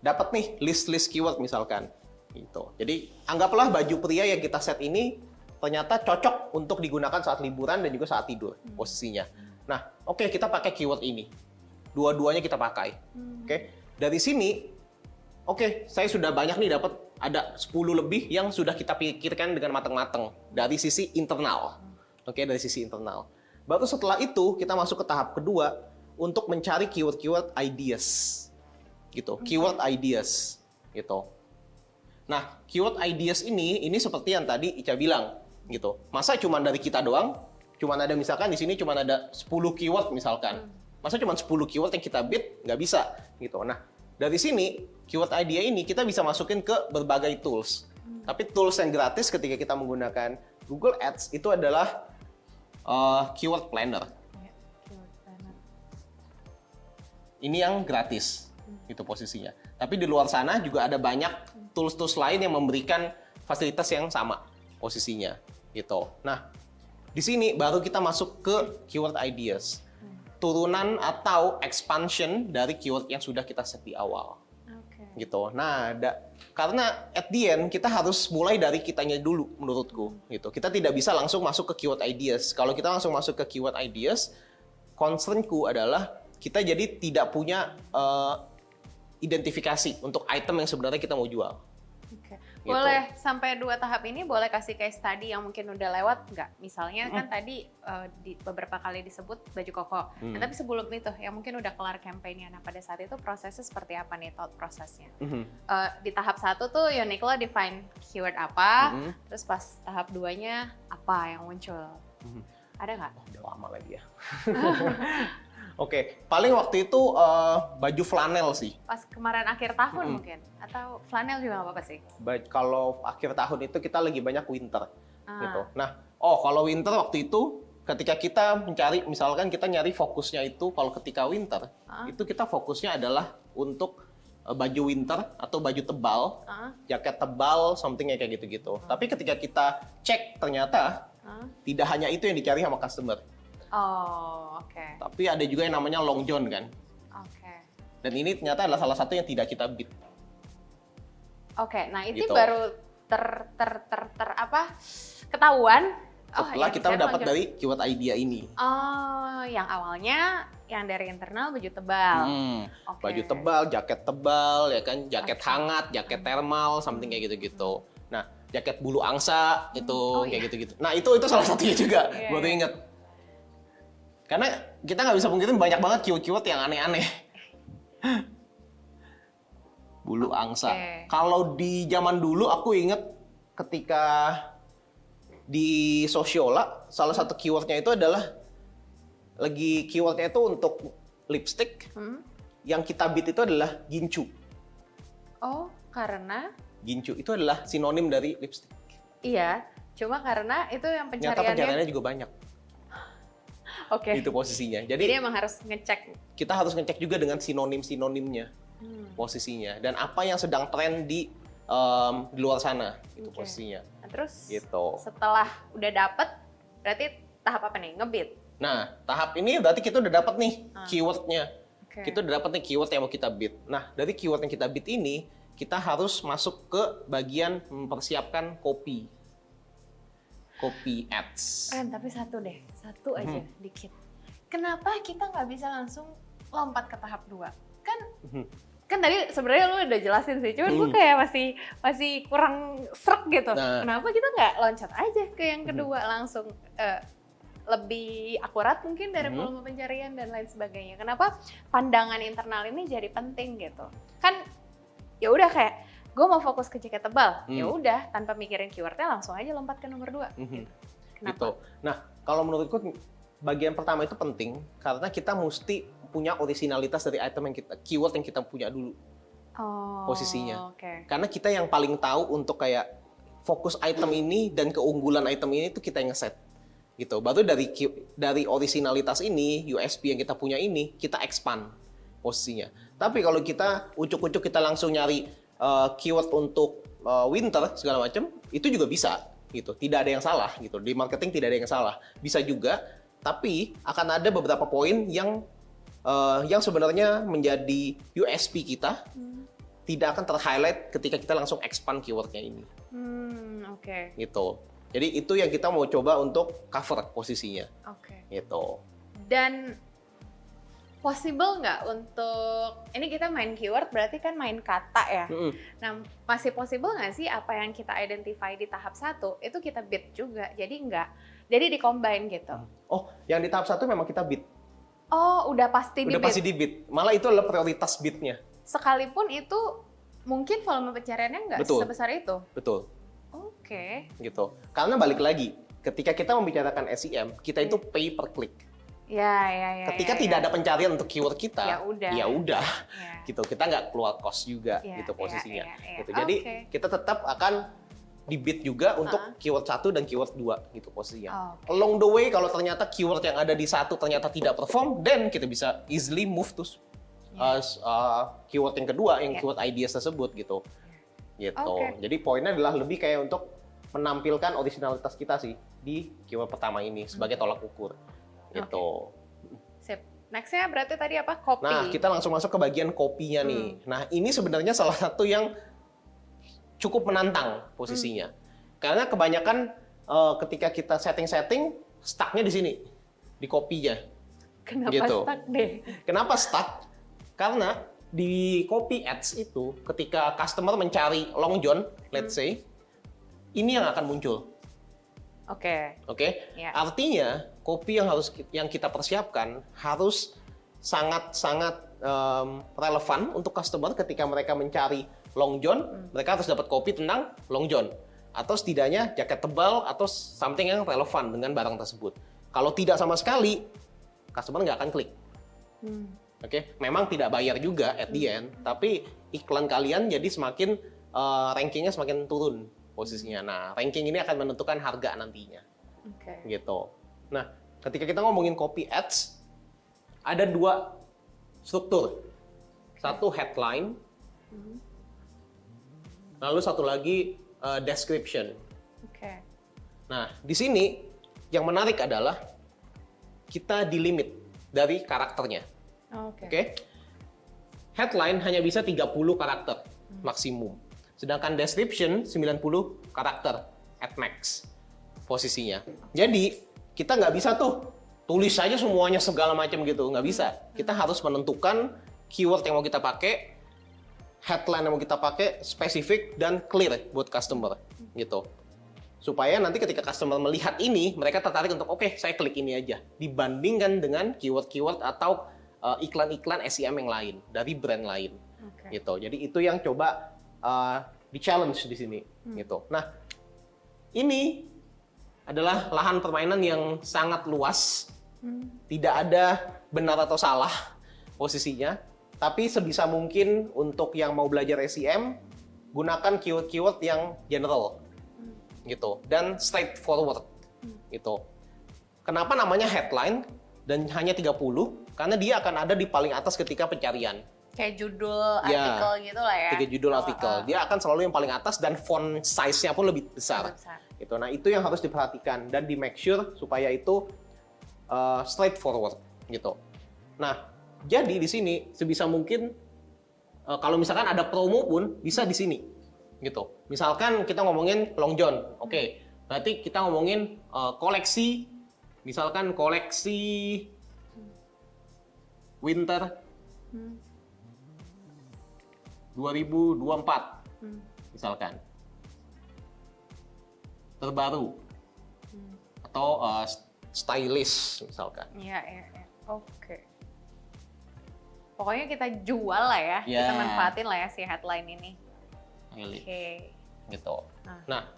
Dapat nih list-list keyword misalkan. Gitu. Jadi anggaplah baju pria yang kita set ini ternyata cocok untuk digunakan saat liburan dan juga saat tidur posisinya. Nah, kita pakai keyword ini. Dua-duanya kita pakai. Dari sini, saya sudah banyak nih dapat ada 10 lebih yang sudah kita pikirkan dengan matang-matang dari sisi internal. Dari sisi internal. Baru setelah itu kita masuk ke tahap kedua untuk mencari keyword ideas. Gitu. Keyword ideas gitu. Nah, keyword ideas ini seperti yang tadi Ica bilang, gitu. Masa cuma dari kita doang? Cuma ada misalkan di sini cuma ada 10 keyword misalkan. Masa cuma 10 keyword yang kita bid? Nggak bisa, gitu. Nah, dari sini keyword idea ini kita bisa masukin ke berbagai tools. Tapi tools yang gratis ketika kita menggunakan Google Ads itu adalah keyword planner. Ini yang gratis, itu posisinya. Tapi di luar sana juga ada banyak tools-tools lain yang memberikan fasilitas yang sama posisinya, gitu. Nah, di sini baru kita masuk ke keyword ideas, turunan atau expansion dari keyword yang sudah kita set di awal. gitu. Nah, karena at the end kita harus mulai dari kitanya dulu menurutku gitu. Kita tidak bisa langsung masuk ke keyword ideas. Kalau kita langsung masuk ke keyword ideas, concernku adalah kita jadi tidak punya identifikasi untuk item yang sebenarnya kita mau jual. Oke. Gitu. Boleh sampai 2 tahap ini boleh kasih case study yang mungkin udah lewat nggak? Misalnya kan tadi di beberapa kali disebut baju koko. Nah, tapi sebelum itu yang mungkin udah kelar campaign-nya. Nah, pada saat itu prosesnya seperti apa nih thought prosesnya? Di tahap 1 tuh Uniqlo define keyword apa, terus pas tahap 2-nya apa yang muncul? Ada nggak? Oh, udah lama lagi ya. Oke, paling waktu itu baju flanel sih. Pas kemarin akhir tahun mungkin? Atau flanel juga nggak apa-apa sih? Kalau akhir tahun itu kita lagi banyak winter gitu. Nah, kalau winter waktu itu ketika kita mencari, misalkan kita nyari fokusnya itu kalau ketika winter, itu kita fokusnya adalah untuk baju winter atau baju tebal, jaket tebal, something kayak gitu-gitu. Tapi ketika kita cek ternyata tidak hanya itu yang dicari sama customer. Oh, oke. Tapi ada juga yang namanya long john kan. Oke. Dan ini ternyata adalah salah satu yang tidak kita beat. Oke, nah itu Gitu. baru ketahuan. Setelah kita dapat dari keyword idea ini. Oh, yang awalnya yang dari internal baju tebal. Oke. Baju tebal, jaket tebal, ya kan, jaket hangat, jaket thermal, something kayak gitu-gitu. Nah, jaket bulu angsa itu kayak gitu-gitu. Nah, itu salah satunya juga. Baru inget. Karena kita nggak bisa pungkirin banyak banget keyword-keyword yang aneh-aneh. Bulu angsa. Kalau di zaman dulu aku inget ketika di Sosiola, salah satu keywordnya itu adalah keywordnya itu untuk lipstick. Yang kita beat itu adalah gincu. Oh, karena? Gincu itu adalah sinonim dari lipstick. Iya, cuma karena itu yang Ternyata pencariannya juga banyak. Oke. Itu posisinya. Jadi emang harus ngecek. Kita harus ngecek juga dengan sinonim-sinonimnya, posisinya. Dan apa yang sedang tren di luar sana, itu posisinya. Nah, terus gitu. Setelah udah dapet, berarti tahap apa nih? Ngebit? Nah, tahap ini berarti kita udah dapet nih keywordnya. Kita udah dapet nih keyword yang mau kita bid. Nah, dari keyword yang kita bid ini, kita harus masuk ke bagian mempersiapkan copy ads. Tapi satu aja dikit. Kenapa kita nggak bisa langsung lompat ke tahap 2? Kan tadi sebenarnya lu udah jelasin sih, cuman gue kayak masih kurang srek gitu. Nah. Kenapa kita nggak loncat aja ke yang kedua langsung lebih akurat mungkin dari volume pencarian dan lain sebagainya. Kenapa pandangan internal ini jadi penting gitu? Kan ya udah kayak gue mau fokus ke jaket tebal, ya udah tanpa mikirin keywordnya langsung aja lompat ke nomor 2. Gitu. Kenapa? Gitu. Nah, kalau menurutku bagian pertama itu penting karena kita mesti punya originalitas dari item yang keyword yang kita punya dulu. Posisinya. Karena kita yang paling tahu untuk kayak fokus item ini dan keunggulan item ini itu kita yang ngeset. Gitu. Baru dari originalitas ini, USP yang kita punya ini, kita expand posisinya. Tapi kalau kita ucuk-ucuk kita langsung nyari keyword untuk winter segala macam, itu juga bisa gitu. Tidak ada yang salah gitu. Di marketing tidak ada yang salah. Bisa juga, tapi akan ada beberapa poin yang sebenarnya menjadi USP kita tidak akan ter-highlight ketika kita langsung expand keywordnya ini. Gitu. Jadi itu yang kita mau coba untuk cover posisinya. Gitu. Dan possible nggak untuk, ini kita main keyword berarti kan main kata ya. Nah, masih possible nggak sih apa yang kita identify di tahap 1 itu kita bid juga, jadi di-combine gitu? Oh, yang di tahap 1 memang kita bid. Oh, udah pasti di bid? Udah pasti di bid, malah itu adalah prioritas bidnya. Sekalipun itu mungkin volume pencariannya nggak sebesar itu? Betul. Gitu, karena balik lagi, ketika kita membicarakan SEM, kita itu pay per click. Ketika tidak ada pencarian untuk keyword kita, ya udah, gitu. Kita nggak keluar cost juga, gitu posisinya. Gitu. Jadi kita tetap akan di bid juga untuk keyword 1 dan keyword 2, gitu posisinya. Along the way, kalau ternyata keyword yang ada di 1 ternyata tidak perform, then kita bisa easily move to keyword yang kedua, yang keyword ideas tersebut, gitu. Gitu. Jadi poinnya adalah lebih kayak untuk menampilkan originalitas kita sih di keyword pertama ini sebagai tolak ukur. Gitu. Sip. Nextnya berarti tadi apa? Kopi. Nah, kita langsung masuk ke bagian kopinya nih. Nah, ini sebenarnya salah satu yang cukup menantang posisinya. Karena kebanyakan ketika kita setting-setting, stuck-nya di sini, di kopinya. Kenapa gitu. stuck deh? Kenapa stuck? Karena di copy ads itu, ketika customer mencari Long John, let's say, ini yang akan muncul. Oke. Oke? Ya. Artinya, kopi yang kita persiapkan harus sangat-sangat relevan untuk customer ketika mereka mencari Long John, mereka harus dapat kopi tentang Long John. Atau setidaknya jaket tebal atau something yang relevan dengan barang tersebut. Kalau tidak sama sekali, customer nggak akan klik. Oke, memang tidak bayar juga at the end, tapi iklan kalian jadi semakin rankingnya semakin turun posisinya. Nah, ranking ini akan menentukan harga nantinya. Oke. Gitu. Nah, ketika kita ngomongin copy ads, ada dua struktur. Satu headline, lalu satu lagi description. Oke. Nah, di sini yang menarik adalah kita di limit dari karakternya. Oke. Oke? Headline hanya bisa 30 karakter maksimum. Sedangkan description 90 karakter at max posisinya. Jadi, kita nggak bisa tuh tulis aja semuanya segala macam gitu. Nggak bisa. Kita harus menentukan keyword yang mau kita pakai, headline yang mau kita pakai, spesifik dan clear buat customer gitu. Supaya nanti ketika customer melihat ini, mereka tertarik untuk oke, saya klik ini aja. Dibandingkan dengan keyword-keyword atau iklan-iklan SEM yang lain dari brand lain, gitu. Jadi itu yang coba di challenge di sini, gitu. Nah, ini adalah lahan permainan yang sangat luas, tidak ada benar atau salah posisinya, tapi sebisa mungkin untuk yang mau belajar SEM, gunakan keyword-keyword yang general, gitu, dan straightforward, gitu. Kenapa namanya headline dan hanya 30? Karena dia akan ada di paling atas ketika pencarian. Kayak judul artikel gitu lah ya. 3 judul artikel. Dia akan selalu yang paling atas dan font size-nya pun lebih besar. Gitu. Nah, itu yang harus diperhatikan dan di make sure supaya itu straightforward gitu. Nah, jadi di sini sebisa mungkin kalau misalkan ada promo pun bisa di sini. Gitu. Misalkan kita ngomongin Long John. Oke. Berarti kita ngomongin koleksi, misalkan koleksi Winter 2024 misalkan terbaru atau stylish misalkan. Iya. Oke. Pokoknya kita jual lah ya, kita manfaatin lah ya si headline ini. Oke. Gitu. Nah,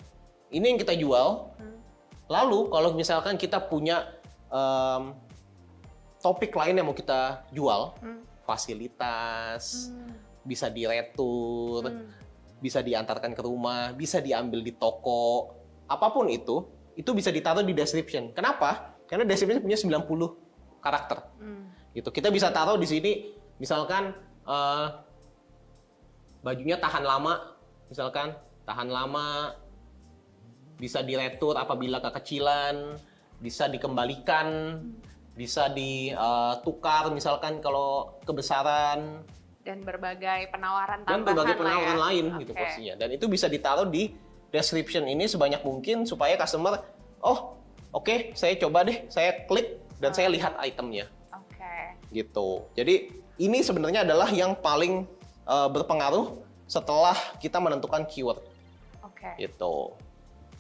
ini yang kita jual. Lalu kalau misalkan kita punya topik lain yang mau kita jual, fasilitas, bisa diretur, bisa diantarkan ke rumah, bisa diambil di toko, apapun itu bisa ditaruh di description. Kenapa? Karena description punya 90 karakter. Gitu. Kita bisa taruh di sini, misalkan bajunya tahan lama, misalkan tahan lama, bisa diretur apabila kekecilan, bisa dikembalikan, bisa ditukar misalkan kalau kebesaran, dan berbagai penawaran tambahan, dan berbagai penawaran lain gitu Okay. posisinya. Dan itu bisa ditaruh di description ini sebanyak mungkin supaya customer oke, saya coba deh, saya klik dan saya lihat itemnya. Gitu. Jadi ini sebenarnya adalah yang paling berpengaruh setelah kita menentukan keyword. Gitu.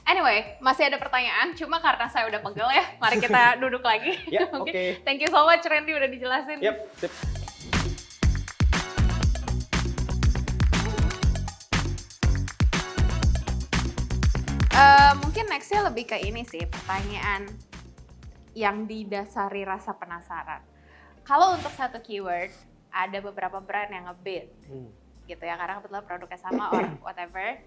Anyway, masih ada pertanyaan, cuma karena saya udah pegel ya, mari kita duduk lagi. Oke. Thank you so much Randy udah dijelasin. Sip. Mungkin nextnya lebih ke ini sih, pertanyaan yang didasari rasa penasaran. Kalau untuk satu keyword, ada beberapa brand yang nge-bid, gitu ya, karena kebetulan produknya sama or whatever.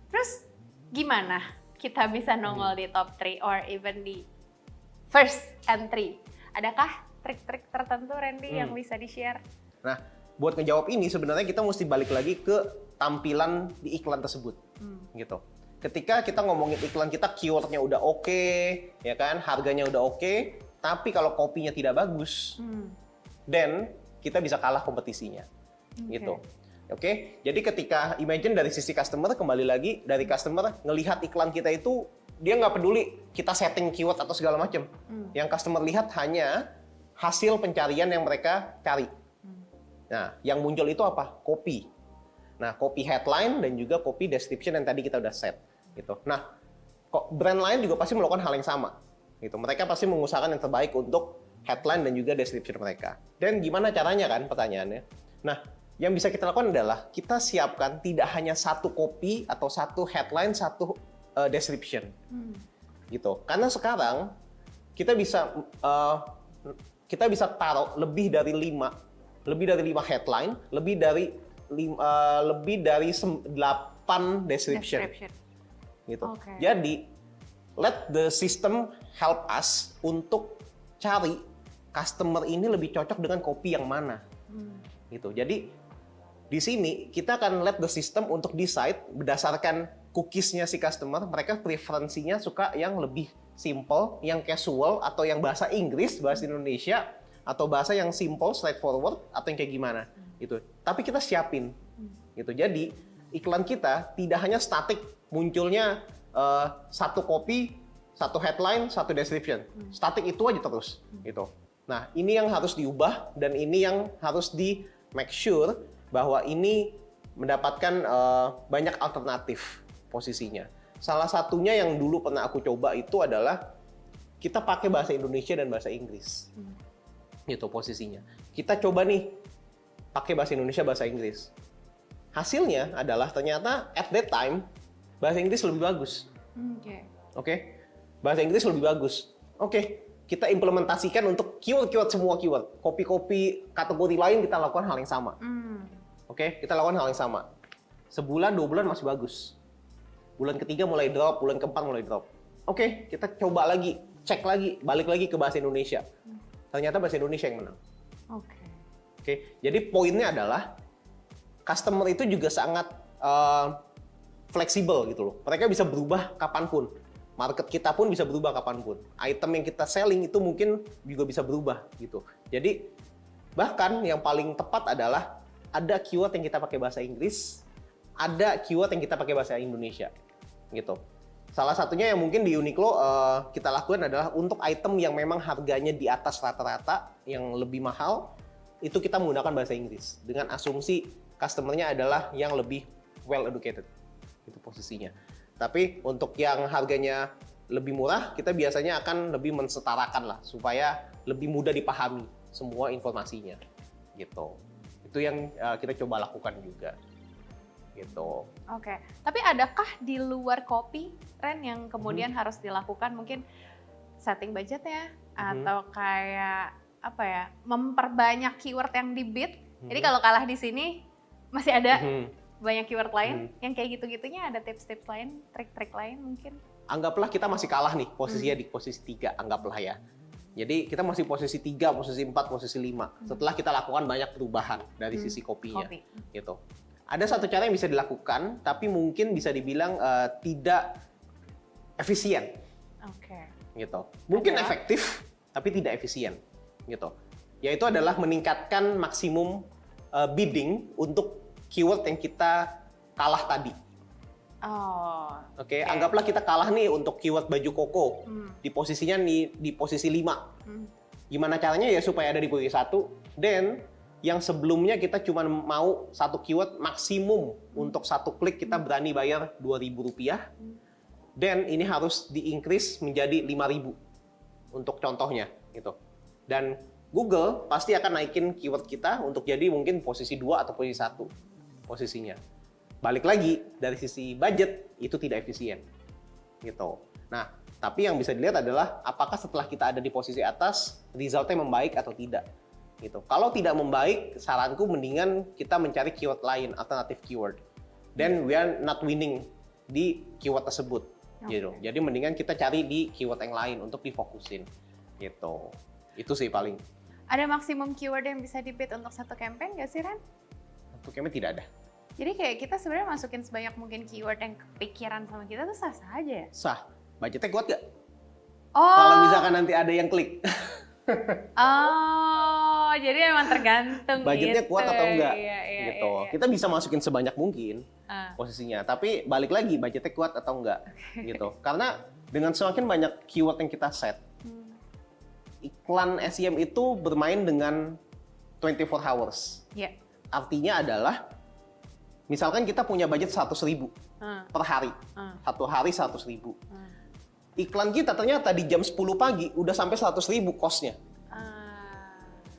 Terus gimana kita bisa nongol di top 3 or even di first entry? Adakah trik-trik tertentu Randy yang bisa di-share? Nah, buat ngejawab ini sebenarnya kita mesti balik lagi ke tampilan di iklan tersebut. Gitu. Ketika kita ngomongin iklan kita, keywordnya udah oke, ya kan, harganya udah oke, tapi kalau kopinya tidak bagus, dan kita bisa kalah kompetisinya. Gitu. Oke, jadi ketika imagine dari sisi customer, kembali lagi dari customer ngelihat iklan kita itu, dia nggak peduli kita setting keyword atau segala macam. Yang customer lihat hanya hasil pencarian yang mereka cari. Nah, yang muncul itu apa? Copy. Nah, copy headline dan juga copy description yang tadi kita udah set. Gitu. Nah, kok brand lain juga pasti melakukan hal yang sama. Gitu. Mereka pasti mengusahakan yang terbaik untuk headline dan juga description mereka. Dan gimana caranya kan pertanyaannya? Nah, yang bisa kita lakukan adalah kita siapkan tidak hanya satu copy atau satu headline, satu description. Gitu. Karena sekarang kita bisa taruh lebih dari 5 headline, lebih dari 8 description. Gitu. Jadi let the system help us untuk cari customer ini lebih cocok dengan kopi yang mana. Gitu. Jadi di sini kita akan let the system untuk decide berdasarkan cookies-nya si customer, mereka preferensinya suka yang lebih simple, yang casual, atau yang bahasa Inggris, bahasa Indonesia, atau bahasa yang simple, straightforward, atau yang kayak gimana. Gitu. Tapi kita siapin. Gitu. Jadi iklan kita tidak hanya statik, munculnya satu copy, satu headline, satu description. Statik itu aja terus. Gitu. Nah, ini yang harus diubah dan ini yang harus di make sure bahwa ini mendapatkan banyak alternatif posisinya. Salah satunya yang dulu pernah aku coba itu adalah kita pakai bahasa Indonesia dan bahasa Inggris. Gitu posisinya. Kita coba nih pakai bahasa Indonesia, bahasa Inggris. Hasilnya adalah ternyata at that time bahasa Inggris lebih bagus. Oke. Bahasa Inggris lebih bagus. Oke. Kita implementasikan untuk keyword semua keyword. Kopi-kopi kategori lain kita lakukan hal yang sama. Oke, kita lakukan hal yang sama. Sebulan, 2 bulan masih bagus. Bulan ketiga mulai drop, bulan keempat mulai drop. Oke, kita coba lagi, cek lagi, balik lagi ke bahasa Indonesia. Ternyata bahasa Indonesia yang menang. Oke, jadi poinnya adalah customer itu juga sangat fleksibel gitu loh. Mereka bisa berubah kapanpun. Market kita pun bisa berubah kapanpun. Item yang kita selling itu mungkin juga bisa berubah gitu. Jadi bahkan yang paling tepat adalah ada keyword yang kita pakai bahasa Inggris, ada keyword yang kita pakai bahasa Indonesia gitu. Salah satunya yang mungkin di Uniqlo kita lakukan adalah untuk item yang memang harganya di atas rata-rata, yang lebih mahal, itu kita menggunakan bahasa Inggris dengan asumsi customer-nya adalah yang lebih well educated. Itu posisinya. Tapi untuk yang harganya lebih murah, kita biasanya akan lebih mensetarakan lah, supaya lebih mudah dipahami semua informasinya, gitu. Itu yang kita coba lakukan juga, gitu. Oke, tapi adakah di luar kopi, Ren, yang kemudian harus dilakukan mungkin setting budgetnya, atau kayak apa ya, memperbanyak keyword yang di bid? Jadi kalau kalah di sini masih ada banyak keyword lain, yang kayak gitu-gitunya ada tips-tips lain, trik-trik lain mungkin? Anggaplah kita masih kalah nih, posisinya di posisi 3, anggaplah ya. Jadi kita masih posisi 3, posisi 4, posisi 5. Setelah kita lakukan banyak perubahan dari sisi kopinya. Gitu. Ada satu cara yang bisa dilakukan, tapi mungkin bisa dibilang tidak efisien. Gitu. Mungkin efektif, tapi tidak efisien. Gitu. Yaitu adalah meningkatkan maksimum bidding untuk keyword yang kita kalah tadi. Oke, anggaplah kita kalah nih untuk keyword baju koko. Di posisinya di posisi 5. Gimana caranya ya supaya ada di posisi 1, dan yang sebelumnya kita cuma mau satu keyword maksimum untuk satu klik kita berani bayar Rp2.000. Dan ini harus di-increase menjadi 5.000 untuk contohnya gitu. Dan Google pasti akan naikin keyword kita untuk jadi mungkin posisi 2 atau posisi 1 posisinya. Balik lagi dari sisi budget itu tidak efisien gitu. Nah, tapi yang bisa dilihat adalah apakah setelah kita ada di posisi atas resultnya membaik atau tidak gitu. Kalau tidak membaik, saranku mendingan kita mencari keyword lain, alternatif keyword. Then we are not winning di keyword tersebut gitu. Jadi mendingan kita cari di keyword yang lain untuk difokusin gitu. Itu sih paling. Ada maksimum keyword yang bisa di-bid untuk satu campaign nggak sih, Ren? Untuk campaign tidak ada. Jadi kayak kita sebenarnya masukin sebanyak mungkin keyword yang kepikiran sama kita tuh sah-sah aja ya? Sah. Budgetnya kuat nggak? Kalau misalkan nanti ada yang klik. jadi emang tergantung budgetnya kuat atau enggak Iya, gitu. Kita bisa masukin sebanyak mungkin posisinya, tapi balik lagi budgetnya kuat atau enggak gitu. Karena dengan semakin banyak keyword yang kita set, iklan SEM itu bermain dengan 24 hours. Iya. Artinya adalah misalkan kita punya budget 100.000 per hari, satu hari 100.000. Iklan kita ternyata di jam 10 pagi udah sampai 100.000 cost-nya.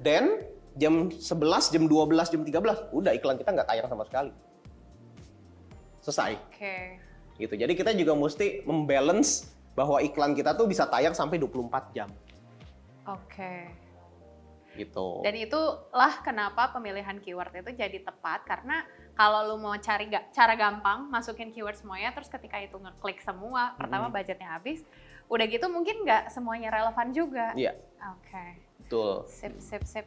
Dan jam 11, jam 12, jam 13 udah iklan kita nggak tayang sama sekali. Selesai. Oke. Gitu. Jadi kita juga mesti membalance bahwa iklan kita tuh bisa tayang sampai 24 jam. Oke. Gitu. Dan itulah kenapa pemilihan keyword itu jadi tepat, karena kalau lu mau cari cara gampang masukin keyword semuanya, terus ketika itu ngeklik semua, pertama budgetnya habis, udah gitu mungkin nggak semuanya relevan juga. Iya. Oke. Betul. Sip.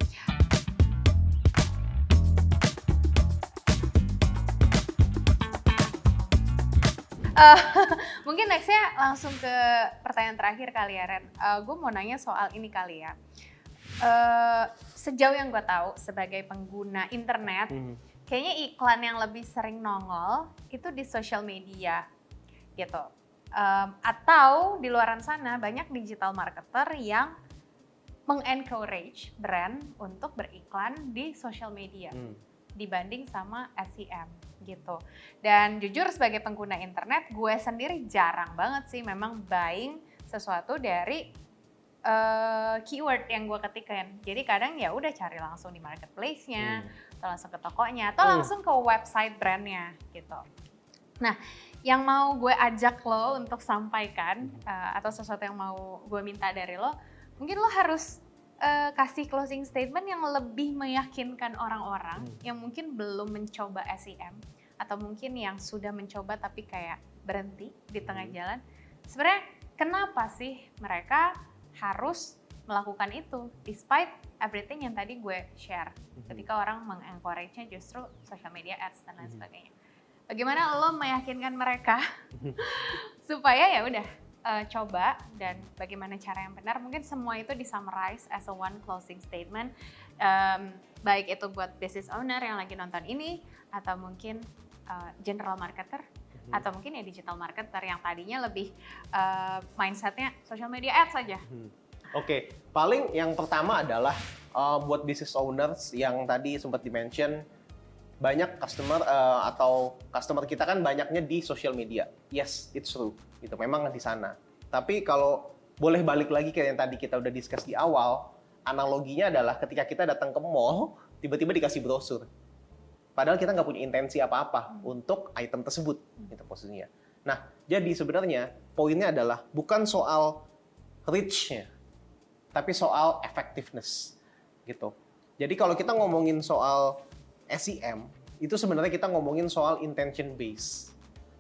Mungkin nextnya langsung ke pertanyaan terakhir kali ya, Ren. Gue mau nanya soal ini kali ya. Sejauh yang gue tahu sebagai pengguna internet, kayaknya iklan yang lebih sering nongol itu di social media gitu. Atau di luaran sana banyak digital marketer yang mengencourage brand untuk beriklan di social media dibanding sama SEM gitu. Dan jujur sebagai pengguna internet, gue sendiri jarang banget sih memang buying sesuatu dari keyword yang gue ketikin. Jadi kadang ya udah cari langsung di marketplace-nya, atau langsung ke tokonya, atau langsung ke website brandnya gitu. Nah, yang mau gue ajak lo untuk sampaikan atau sesuatu yang mau gue minta dari lo, mungkin lo harus kasih closing statement yang lebih meyakinkan orang-orang yang mungkin belum mencoba SEM atau mungkin yang sudah mencoba tapi kayak berhenti di tengah jalan. Sebenarnya kenapa sih mereka harus melakukan itu despite everything yang tadi gue share ketika orang mengencourage-nya justru social media ads dan lain sebagainya. Bagaimana lo meyakinkan mereka supaya ya udah coba, dan bagaimana cara yang benar, mungkin semua itu di-summarize as a one closing statement, baik itu buat business owner yang lagi nonton ini, atau mungkin general marketer, atau mungkin ya digital marketer yang tadinya lebih mindsetnya social media ads saja. Oke, paling yang pertama adalah buat business owners yang tadi sempat di-mention, banyak customer atau customer kita kan banyaknya di social media. Yes, it's true. Itu memang di sana. Tapi kalau boleh balik lagi kayak yang tadi kita udah discuss di awal, analoginya adalah ketika kita datang ke mall, tiba-tiba dikasih brosur. Padahal kita nggak punya intensi apa-apa untuk item tersebut, gitu posisinya. Nah, jadi sebenarnya poinnya adalah bukan soal reach-nya, tapi soal effectiveness, gitu. Jadi kalau kita ngomongin soal SEM, itu sebenarnya kita ngomongin soal intention base.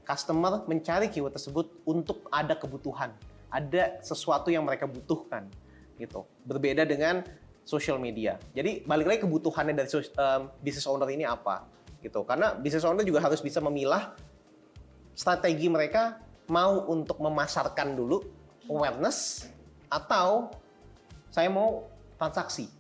Customer mencari keyword tersebut untuk ada kebutuhan, ada sesuatu yang mereka butuhkan, gitu. Berbeda dengan social media. Jadi balik lagi kebutuhannya dari business owner ini apa, gitu. Karena business owner juga harus bisa memilah strategi mereka mau untuk memasarkan dulu awareness atau saya mau transaksi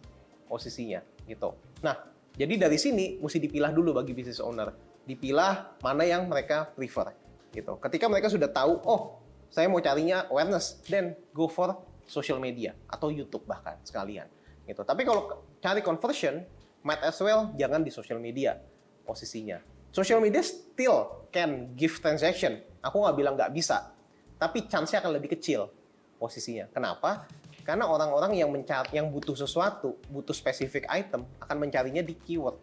posisinya, gitu. Nah, jadi dari sini mesti dipilah dulu bagi business owner. Dipilah mana yang mereka prefer, gitu. Ketika mereka sudah tahu, oh, saya mau carinya awareness, then go for social media atau YouTube bahkan sekalian, gitu. Tapi kalau cari conversion, might as well jangan di social media posisinya. Social media still can give transaction. Aku nggak bilang nggak bisa, tapi chance-nya akan lebih kecil posisinya. Kenapa? Karena orang-orang yang butuh sesuatu, butuh spesifik item, akan mencarinya di keyword,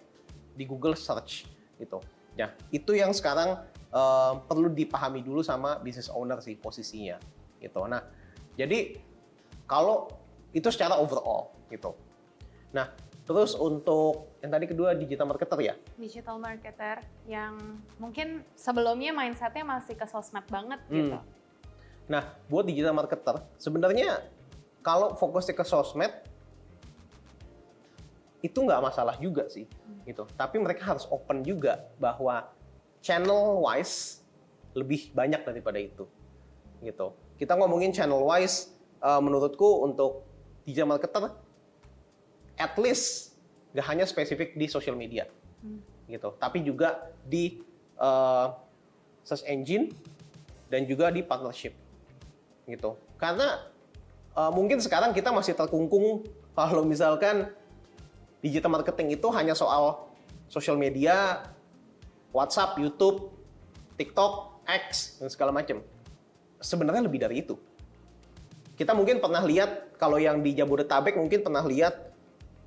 di Google search, gitu. Ya, itu yang sekarang perlu dipahami dulu sama business owner sih posisinya, gitu. Nah, jadi kalau itu secara overall, gitu. Nah, terus untuk yang tadi kedua digital marketer ya? Digital marketer yang mungkin sebelumnya mindsetnya masih ke sosmed banget, gitu. Nah, buat digital marketer, sebenarnya kalau fokusnya ke sosmed, itu nggak masalah juga sih, gitu. Tapi mereka harus open juga bahwa channel wise lebih banyak daripada itu, gitu. Kita ngomongin channel wise, menurutku untuk digital marketer, at least nggak hanya spesifik di social media, gitu, tapi juga di search engine dan juga di partnership, gitu. Karena mungkin sekarang kita masih terkungkung kalau misalkan digital marketing itu hanya soal social media, WhatsApp, YouTube, TikTok, X, dan segala macam. Sebenarnya lebih dari itu. Kita mungkin pernah lihat, kalau yang di Jabodetabek mungkin pernah lihat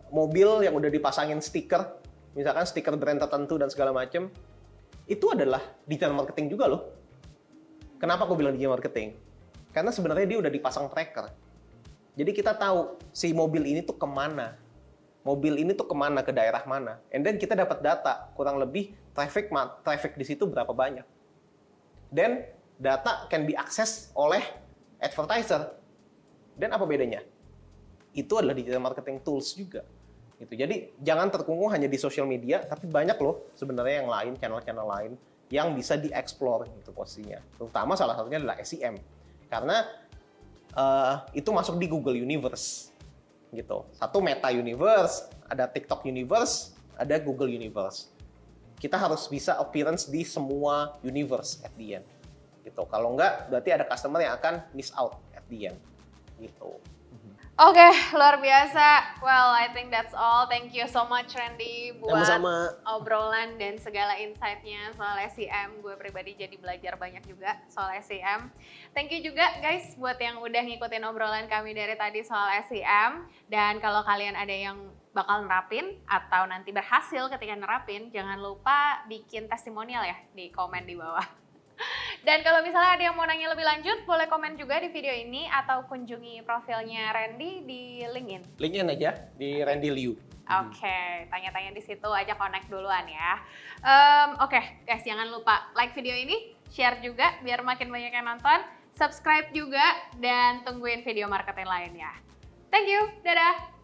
mobil yang udah dipasangin stiker, misalkan stiker brand tertentu dan segala macam, itu adalah digital marketing juga loh. Kenapa aku bilang digital marketing? Karena sebenarnya dia udah dipasang tracker. Jadi kita tahu si mobil ini tuh kemana. Mobil ini tuh kemana, ke daerah mana. And then kita dapat data, kurang lebih traffic di situ berapa banyak. Dan data can be access oleh advertiser. Dan apa bedanya? Itu adalah digital marketing tools juga. Gitu. Jadi jangan terkungkung hanya di social media, tapi banyak loh sebenarnya yang lain, channel-channel lain yang bisa dieksplor gitu posisinya. Terutama salah satunya adalah SEM. Karena itu masuk di Google Universe. Gitu. Satu Meta Universe, ada TikTok Universe, ada Google Universe. Kita harus bisa appearance di semua universe at the end. Gitu. Kalau enggak, berarti ada customer yang akan miss out at the end. Gitu. Oke, luar biasa. Well, I think that's all. Thank you so much Randy buat Sama-sama. obrolan dan segala insight-nya soal SEM. Gue pribadi jadi belajar banyak juga soal SEM. Thank you juga guys buat yang udah ngikutin obrolan kami dari tadi soal SEM. Dan kalau kalian ada yang bakal nerapin atau nanti berhasil ketika nerapin, jangan lupa bikin testimonial ya di komen di bawah. Dan kalau misalnya ada yang mau nanya lebih lanjut, boleh komen juga di video ini atau kunjungi profilnya Randy di LinkedIn. Linknya aja di Randy Liu. Oke, tanya-tanya di situ aja, connect duluan ya. Oke, guys, jangan lupa like video ini, share juga biar makin banyak yang nonton, subscribe juga, dan tungguin video marketing lainnya. Thank you, dadah!